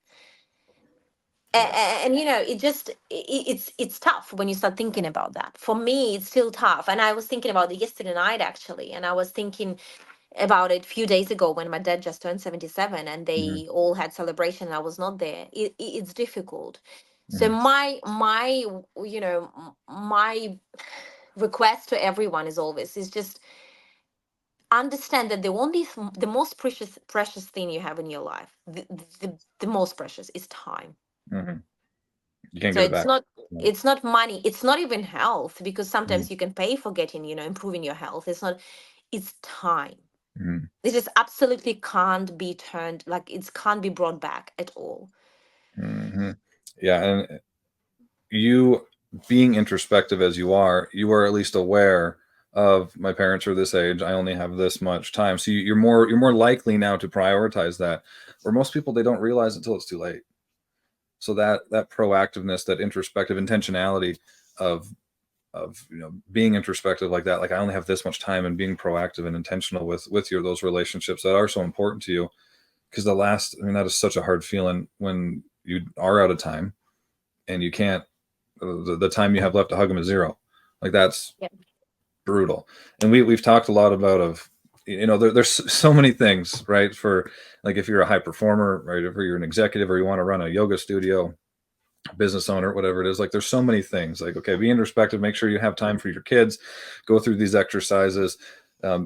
yeah. And it just it's tough when you start thinking about that. For me, it's still tough, and I was thinking about it yesterday night, actually, and I was thinking about it a few days ago when my dad just turned 77 and Mhm, they all had celebration and I was not there. It's difficult. So mhm, my request to everyone is always is just understand that the most precious thing you have in your life, the most precious, is time. mhm. You can't So get it it's back. not No. it's not money, it's not even health, because Mhm, sometimes you can pay for getting, improving your health. It's not, it's time. mhm, It just absolutely can't be turned, like, it can't be brought back at all. mhm. Yeah, and you being introspective as you are at least aware of, my parents are this age. I only have this much time, so you're more likely now to prioritize that. Where most people, they don't realize until it's too late. So that proactiveness, that introspective intentionality of being introspective like that, like, I only have this much time, and being proactive and intentional with your those relationships that are so important to you. Because I mean, that is such a hard feeling when you are out of time and you can't, the time you have left to hug them is zero. Like, that's Yeah. brutal. And we've talked a lot about, of, there's so many things, right? For, like, if you're a high performer, right, if you're an executive, or you want to run a yoga studio, business owner, whatever it is, like, there's so many things. Like, okay, be introspective, make sure you have time for your kids, go through these exercises,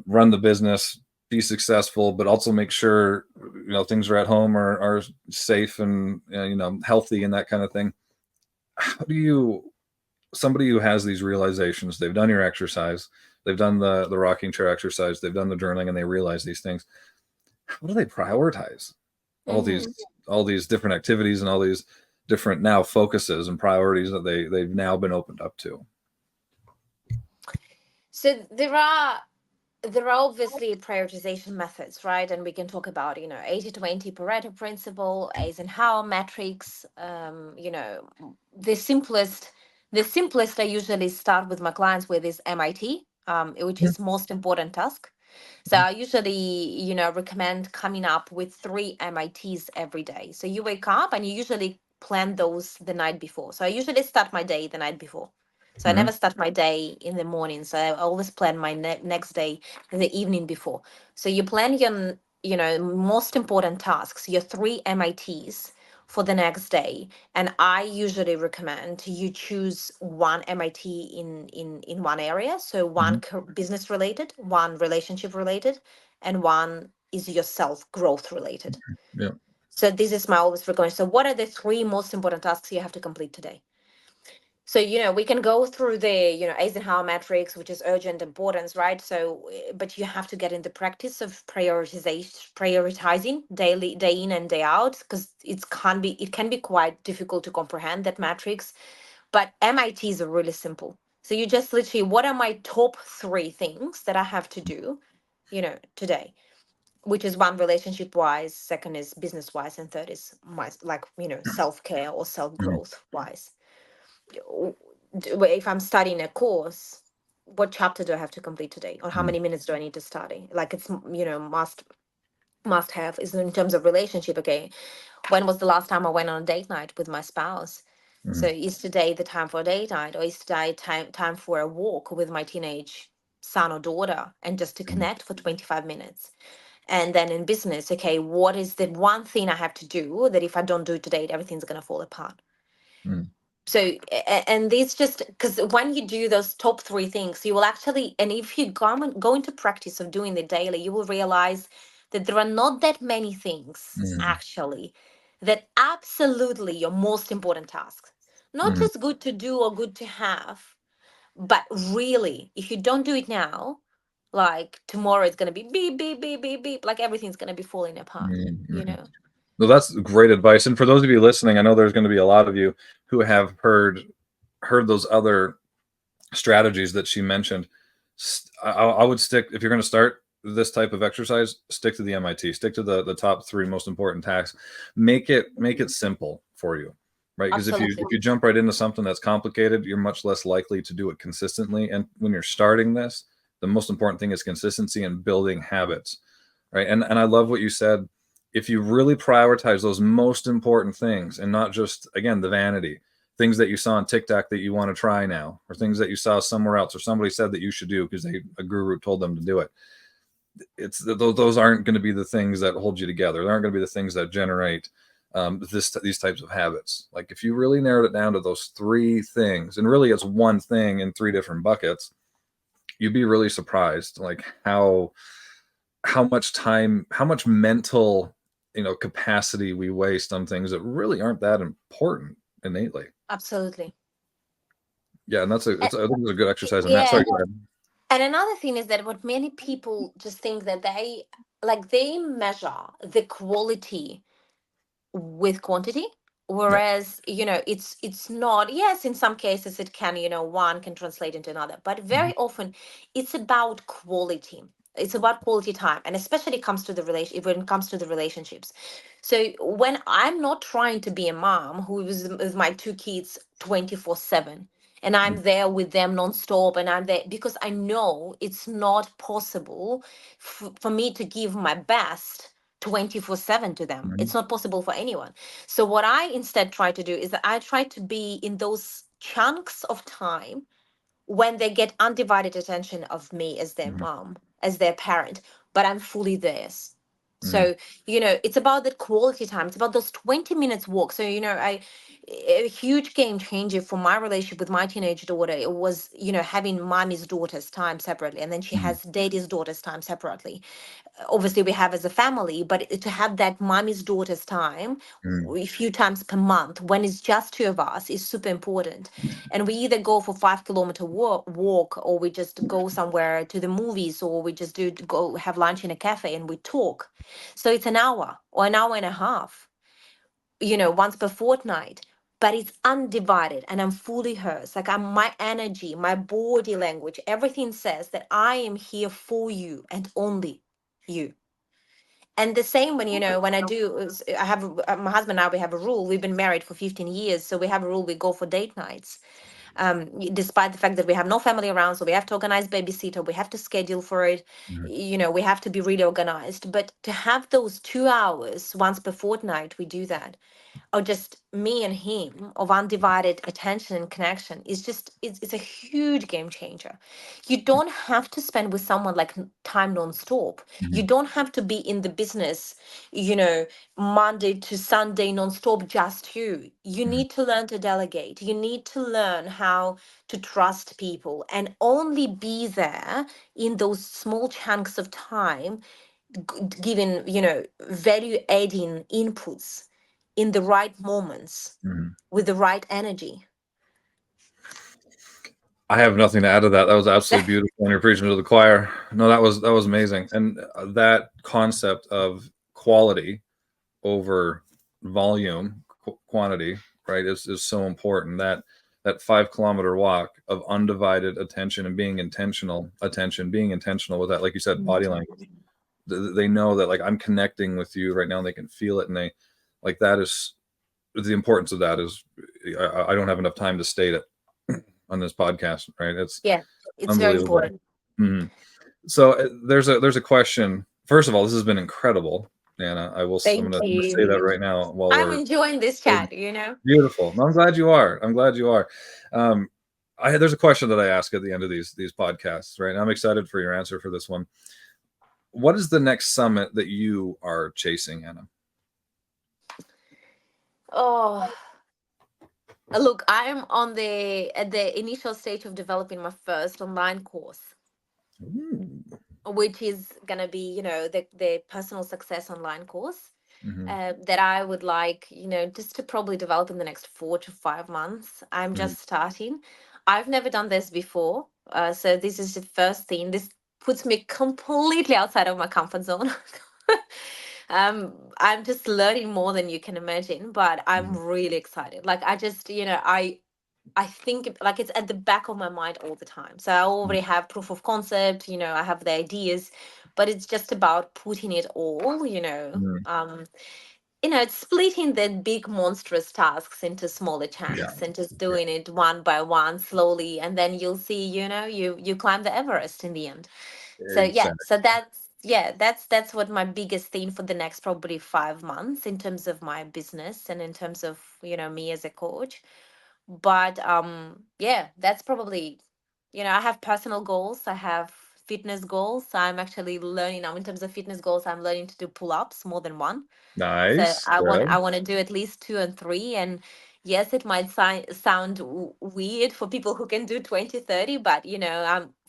run the business, be successful, but also make sure, things are at home, are safe, and healthy, and that kind of thing. How do you, somebody who has these realizations, they've done your exercise, they've done the rocking chair exercise, they've done the journaling, and they realize these things, how do they prioritize all these Hmm. all these different activities, and all these different now focuses and priorities that they've now been opened up to? So there are obviously prioritization methods, right? And we can talk about, 80/20 Pareto principle, Eisenhower metrics. The simplest I usually start with my clients with is MIT, which Mhm, is most important task. So I usually, recommend coming up with 3 MITs every day. So you wake up and you usually plan those the night before. So I usually start my day the night before. So I never mhm, start my day in the morning. So I always plan my next day the evening before. So you plan your, most important tasks, your 3 MITs for the next day. And I usually recommend you choose one MIT in one area. So one mhm, business related, one relationship related, and one is yourself growth related. yeah. So this is my always recommend. So what are the 3 most important tasks you have to complete today? So, we can go through the, Eisenhower matrix, which is urgent importance, right? So, but you have to get in the practice of prioritizing daily, day in and day out, because it can be quite difficult to comprehend that matrix. But MITs are really simple. So you just literally, what are my top three things that I have to do, today? Which is one, relationship wise, second is business wise, and third is my, like, self care or self Mhm. growth wise. If I'm studying a course, what chapter do I have to complete today, or how Mhm. many minutes do I need to study? Like, it's, must have is in terms of relationship. Okay, when was the last time I went on a date night with my spouse? So Mhm. is today the time for a date night, or is today time for a walk with my teenage son or daughter, and just to Mhm. connect for 25 minutes? And then in business, okay, what is the one thing I have to do that if I don't do it today, everything's going to fall apart? Mhm. So and these, just because when you do those top three things, you will actually, and if you go into practice of doing the daily, you will realize that there are not that many things Mhm. actually that absolutely your most important tasks, not Mhm. just good to do or good to have, but really, if you don't do it now, like tomorrow it's going to be beep beep beep beep beep, like everything's going to be falling apart, Mhm. you Mhm. know. Well, that's great advice. And for those of you listening, I know there's going to be a lot of you who have heard those other strategies that she mentioned. I would stick, if you're going to start this type of exercise, stick to the MIT, stick to the top three most important tasks. Make it simple for you, right? Because Absolutely. if you jump right into something that's complicated, you're much less likely to do it consistently. And when you're starting this, the most important thing is consistency and building habits, right? And I love what you said. If you really prioritize those most important things and not just, again, the vanity, things that you saw on TikTok that you want to try now, or things that you saw somewhere else, or somebody said that you should do because a guru told them to do it. Those aren't going to be the things that hold you together. They aren't going to be the things that generate these types of habits. Like, if you really narrowed it down to those three things, and really it's one thing in three different buckets, you'd be really surprised, like how much time, how much mental capacity we waste on things that really aren't that important innately. Absolutely. Yeah, and I think it's a good exercise in that. Yeah. Sorry, go ahead. And another thing is that what many people just think that they measure the quality with quantity, Yeah. whereas it's not. Yes, in some cases it can, one can translate into another, but Mhm. very often it's about quality. It's about quality time, and especially comes to the relation when it comes to the relationships. So when I'm not trying to be a mom who is with my two kids 24/7, and I'm Mhm. there with them nonstop, and I'm there because I know it's not possible for me to give my best 24/7 to them. Mhm. It's not possible for anyone. So what I instead try to do is that I try to be in those chunks of time when they get undivided attention of me as their Mhm. mom, as their parent, but I'm fully theirs. Mhm. So, it's about that quality time. It's about those 20 minutes walk. So, a huge game changer for my relationship with my teenage daughter, it was, having mommy's daughter's time separately. And then she Mhm. has daddy's daughter's time separately. Obviously we have as a family, but to have that mommy's daughter's time Mhm. a few times per month when it's just two of us is super important. And we either go for 5 kilometer walk, or we just go somewhere to the movies, or we just do go have lunch in a cafe and we talk. So it's an hour or an hour and a half, once per fortnight, but it's undivided and I'm fully hers. Like, I'm my energy, my body language, everything says that I am here for you and only you. And the same when, when I do, I have my husband and I, we have a rule. We've been married for 15 years. So we have a rule, we go for date nights. Despite the fact that we have no family around, so we have to organize babysitter, we have to schedule for it, Mhm. we have to be really organized. But to have those 2 hours once per fortnight, we do that, or just me and him, of undivided attention and connection, is just, it's a huge game changer. You don't have to spend with someone like time non-stop. You Mhm. don't have to be in the business, you know Monday to Sunday non-stop, just you Mhm. need to learn to delegate. You need to learn how to trust people and only be there in those small chunks of time, giving, value adding inputs in the right moments Mhm. with the right energy. I have nothing to add to that. That was absolutely beautiful, and you're preaching to the choir. No, that was amazing, and that concept of quality over volume, quantity, right, is so important. That 5 kilometer walk of undivided attention and being intentional attention, being intentional with that, like you said, body language. They know that like I'm connecting with you right now, and they can feel it, and they like that is the importance of that is I don't have enough time to state it on this podcast, right? It's Yeah, it's very unbelievable. important. Mhm. So there's a question. First of all, this has been incredible, Anna. I'm Thank gonna say that you. right now while I'm we're enjoying this chat. beautiful. No, I'm glad you are. I'm glad you are. Um, there's a question that I ask at the end of these podcasts, right? And I'm excited for your answer for this one. What is the next summit that you are chasing, Anna? Oh, look, I'm on the at the initial stage of developing my first online course, Ooh. which is gonna be, the personal success online course. Mhm. That I would like, just to probably develop in the next 4 to 5 months. I'm Mhm. just starting. I've never done this before. So this is the first thing. This puts me completely outside of my comfort zone. I'm just learning more than you can imagine, but I'm Mhm. really excited. Like I just, I think like it's at the back of my mind all the time. So I Mhm. already have proof of concept, I have the ideas, but it's just about putting it all, Mhm. it's splitting the big monstrous tasks into smaller Yeah. chunks and just Yeah. doing it one by one slowly, and then you'll see, you climb the Everest in the end. So yeah, Exactly. so that's what my biggest thing for the next probably 5 months in terms of my business and in terms of, me as a coach. But yeah, that's probably, I have personal goals, I have fitness goals. I'm actually learning now in terms of fitness goals. I'm learning to do pull-ups more than one. So Nice. I want Good. I want to do at least two and three. And yes, it might sound weird for people who can do 20, 30, but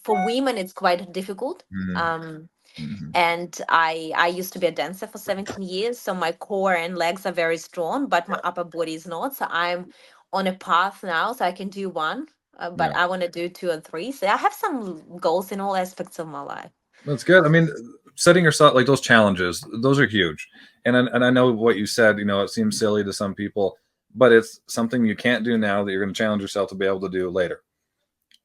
for women it's quite difficult. Mhm. Um, Mhm. and I used to be a dancer for 17 years, so my core and legs are very strong, but my upper body is not. So I'm on a path now, so I can do one, but Yeah. I want to do two and three. So I have some goals in all aspects of my life. That's good. I mean, setting yourself like those challenges, those are huge. And I know what you said, it seems silly to some people, but it's something you can't do now that you're going to challenge yourself to be able to do later.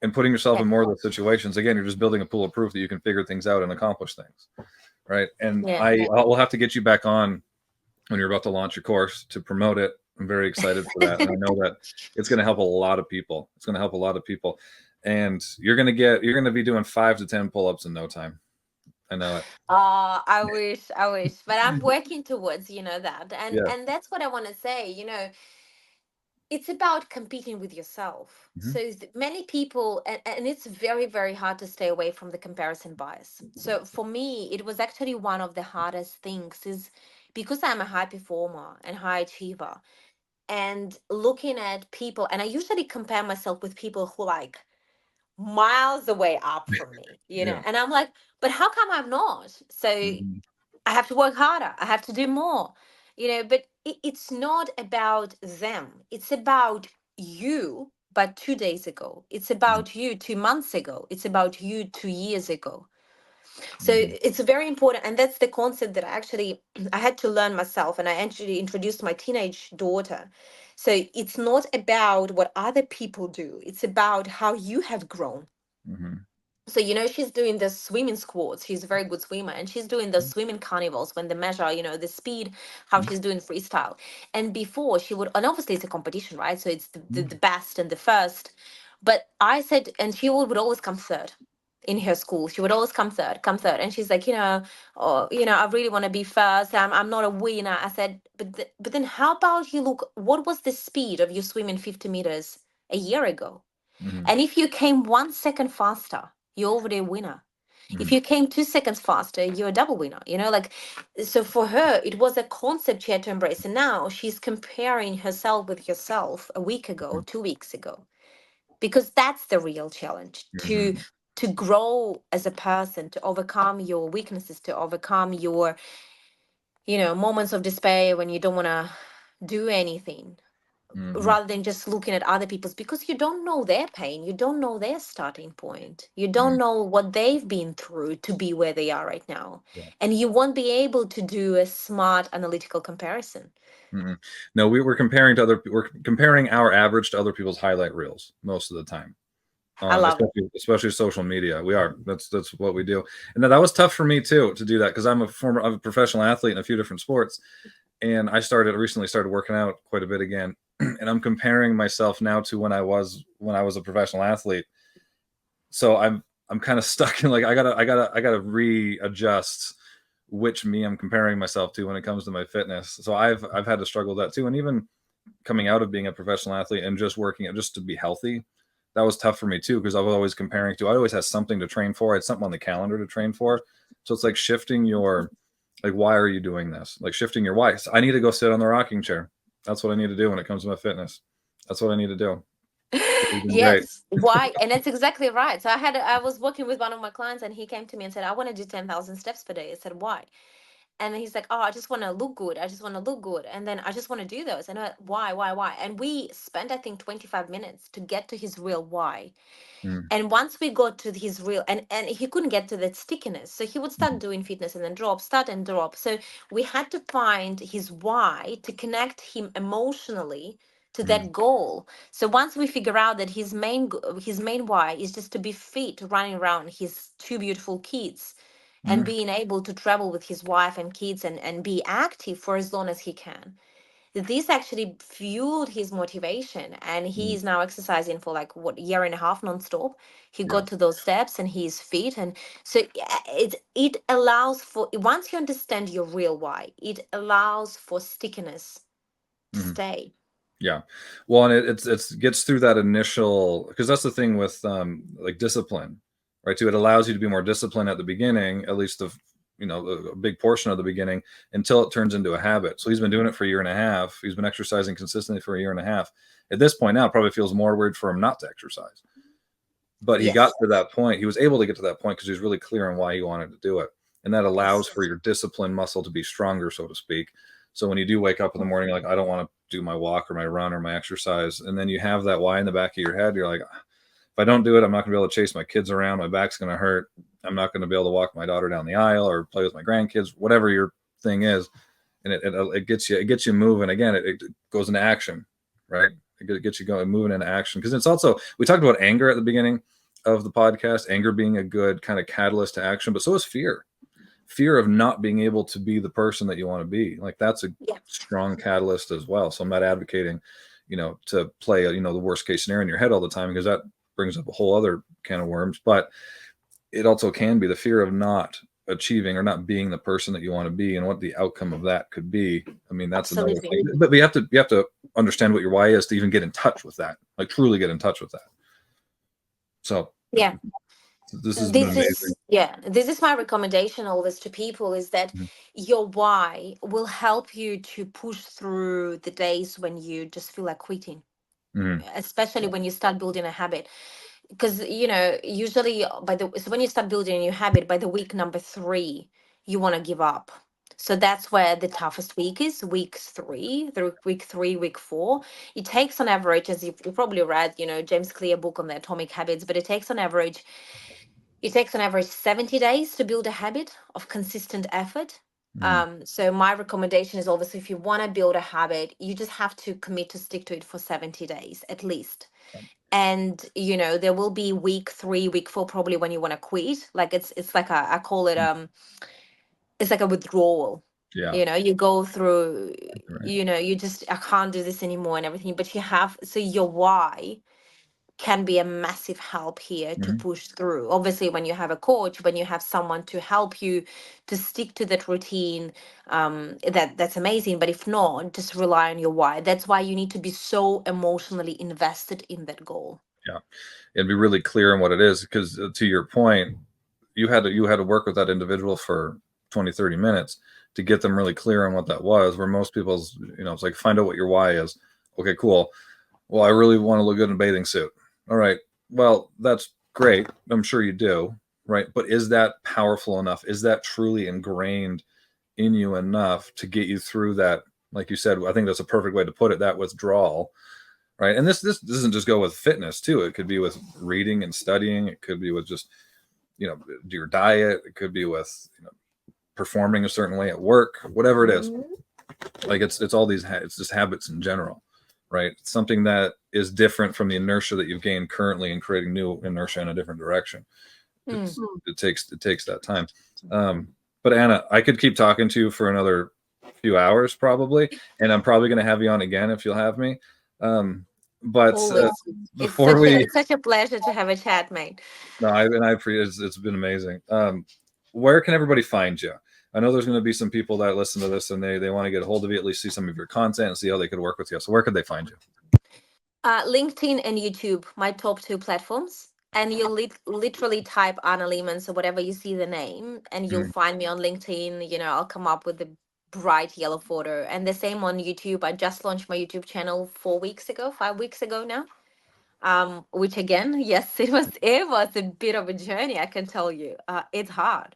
And putting yourself Yeah, in more of those situations, again, you're just building a pool of proof that you can figure things out and accomplish things. Right. And yeah. I will have to get you back on when you're about to launch your course to promote it. I'm very excited for that. And I know that it's going to help a lot of people. It's going to help a lot of people. And you're going to be doing 5 to 10 pull-ups in no time. I know it. I wish, but I'm working towards, that, and Yeah. and that's what I want to say. It's about competing with yourself. Mhm. So many people, and it's very, very hard to stay away from the comparison bias. So for me, it was actually one of the hardest things, is because I'm a high performer and high achiever, and looking at people, and I usually compare myself with people who like miles away up from me, Yeah. and I'm like, but how come I'm not? So Mhm. I have to work harder. I have to do more, but it's not about them. It's about you, but 2 days ago. It's Mhm. about you 2 months ago. It's about you 2 years ago. So Mhm. it's very important. And that's the concept that I had to learn myself. And I actually introduced my teenage daughter. So it's not about what other people do. It's about how you have grown. Mhm. So she's doing the swimming squats. She's a very good swimmer, and she's doing the swimming carnivals when they measure the speed, how Mhm. she's doing freestyle. And before she would, and obviously it's a competition, right? So it's the Mhm. best and the first. But I said, and she would always come third in her school. She would always come third, and she's like, oh, I really want to be first. I'm not a winner. I said, but then how about you look? What was the speed of you swimming 50 meters a year ago? Mhm. And if you came 1 second faster, you're already a winner. If Mhm. you came 2 seconds faster, you're a double winner. So for her, it was a concept she had to embrace. And now she's comparing herself with herself a week ago, 2 weeks ago, because that's the real challenge Mhm. to grow as a person, to overcome your weaknesses, to overcome your, moments of despair when you don't want to do anything. Mm-hmm. rather than just looking at other people's, because you don't know their pain, you don't know their starting point, you don't know what they've been through to be where they are right now, Yeah. and you won't be able to do a smart analytical comparison. Mm-mm. No, we're comparing our average to other people's highlight reels most of the time. I love it. Especially social media. That's what we do. And that was tough for me too, to do that, because I'm a professional athlete in a few different sports. And I recently started working out quite a bit again. And I'm comparing myself now to when I was a professional athlete. So I'm kind of stuck in, like, I gotta readjust which me I'm comparing myself to when it comes to my fitness. So I've had to struggle with that too. And even coming out of being a professional athlete and just working out just to be healthy, that was tough for me too, because I was always comparing to, I always had something to train for. I had something on the calendar to train for. So it's like shifting your, like, why are you doing this? Like shifting your why. So I need to go sit on the rocking chair. That's what I need to do when it comes to my fitness. That's what I need to do. It's been great. Yes, why? And that's exactly right. So I was working with one of my clients, and he came to me and said, I want to do 10,000 steps per day. I said, why? And then he's like, oh, I just want to look good, I just want to look good, and then I just want to do those. And I, why? And we spent, I think, 25 minutes to get to his real why. Mm, And once we got to his real, and he couldn't get to that stickiness, so he would start mm, doing fitness and then drop, start and drop. So we had to find his why to connect him emotionally to mm, that goal. So once we figure out that his main why is just to be fit, running around his two beautiful kids, and mm, being able to travel with his wife and kids, and be active for as long as he can, this actually fueled his motivation, and he mm. is now exercising for like what, year and a half nonstop. He Yeah. got to those steps and he's fit. And so yeah, it allows for, once you understand your real why, it allows for stickiness to Mhm. stay. Yeah. Well, and it gets through that initial, because that's the thing with like discipline, right? Too, it allows you to be more disciplined at the beginning, at least a big portion of the beginning, until it turns into a habit. So he's been doing it for a year and a half. He's been exercising consistently for a year and a half. At this point now, it probably feels more weird for him not to exercise. But he got Yes. to that point. He was able to get to that point because he was really clear on why he wanted to do it. And that allows Yes. for your discipline muscle to be stronger, so to speak. So when you do wake up in the morning, like, I don't want to do my walk or my run or my exercise, and then you have that why in the back of your head, you're like, if I don't do it, I'm not going to be able to chase my kids around. My back's going to hurt. I'm not going to be able to walk my daughter down the aisle or play with my grandkids, whatever your thing is. And it gets you moving again. It goes into action, right? It gets you going, moving into action. Because it's also, we talked about anger at the beginning of the podcast, anger being a good kind of catalyst to action, but so is fear of not being able to be the person that you want to be. Like, that's a Yeah. strong catalyst as well. So I'm not advocating, to play, the worst case scenario in your head all the time, because that brings up a whole other can of worms. But it also can be the fear of not achieving or not being the person that you want to be, and what the outcome of that could be. I mean, that's another Absolutely. thing. But you have to understand what your why is to even get in touch with that, like truly get in touch with that. So Yeah. this has been amazing. This is my recommendation always to people, is that Mhm. your why will help you to push through the days when you just feel like quitting, Mhm. especially when you start building a habit. Because usually so when you start building a new habit, by the week number 3 you want to give up. So that's where the toughest week is, week 3 through week 3, week 4. It takes on average, as you probably read, James Clear book on the Atomic Habits, but it takes on average 70 days to build a habit of consistent effort. Mhm. So my recommendation is, obviously, if you want to build a habit, you just have to commit to stick to it for 70 days at least. And there will be week 3, week 4, probably, when you want to quit. Like, it's like I call it, it's like a withdrawal. Yeah. You go through, Right. you just, I can't do this anymore and everything, but so your why can be a massive help here to Mhm. push through. Obviously, when you have a coach, when you have someone to help you to stick to that routine, that's amazing. But if not, just rely on your why. That's why you need to be so emotionally invested in that goal. Yeah. And be really clear on what it is, because to your point, you had to work with that individual for 20, 30 minutes to get them really clear on what that was, where most people's, it's like, find out what your why is. Okay, cool. Well, I really want to look good in a bathing suit. All right. Well, that's great. I'm sure you do. Right. But is that powerful enough? Is that truly ingrained in you enough to get you through that like you said, I think that's a perfect way to put it, that withdrawal, right? And this doesn't just go with fitness too. It could be with reading and studying. It could be with just, your diet. It could be with, performing a certain way at work, whatever it is. Like it's all these, it's just habits in general, right? It's something that is different from the inertia that you've gained currently and creating new inertia in a different direction. It takes that time. But Anna, I could keep talking to you for another few hours probably, and I'm probably going to have you on again if you'll have me. But before it's such a pleasure to have a chat, mate. No, I appreciate it's been amazing. Where can everybody find you? I know there's going to be some people that listen to this and they want to get a hold of you, at least see some of your content and see how they could work with you. So where could they find you? LinkedIn and YouTube, my top two platforms. And you literally type Anna Lehman, so whatever you see the name, and you'll find me on LinkedIn. I'll come up with the bright yellow photo. And the same on YouTube. I just launched my YouTube channel 5 weeks ago now. Which again, yes, it was a bit of a journey, I can tell you. It's hard.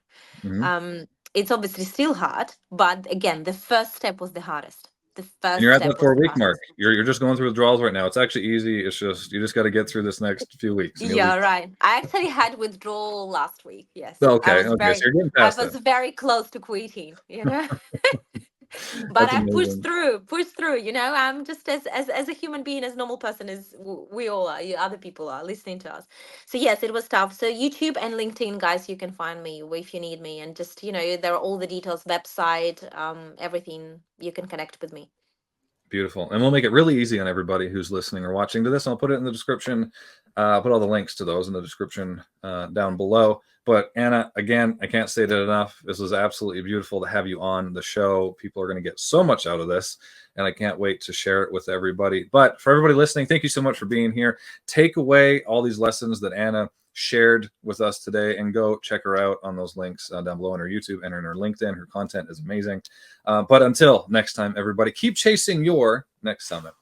It's obviously still hard, but again, the first step was the hardest. And you're at that 4-week mark. You're just going through withdrawals right now. It's actually easy. It's just, you just got to get through this next few weeks. Yeah, right. I actually had withdrawal last week. Yes. Okay. So you're getting past I was very close to quitting, But I pushed through, I'm just as a human being, as a normal person, as we all are, other people are listening to us. So yes, it was tough. So YouTube and LinkedIn, guys, you can find me if you need me, and just, there are all the details, website, everything. You can connect with me. Beautiful. And we'll make it really easy on everybody who's listening or watching to this. I'll put it in the description, put all the links to those in the description down below. But Anna, again, I can't say that enough. This was absolutely beautiful to have you on the show. People are going to get so much out of this, and I can't wait to share it with everybody. But for everybody listening, thank you so much for being here. Take away all these lessons that Anna shared with us today and go check her out on those links down below on her YouTube and in her LinkedIn. Her content is amazing. But until next time, everybody, keep chasing your next summit.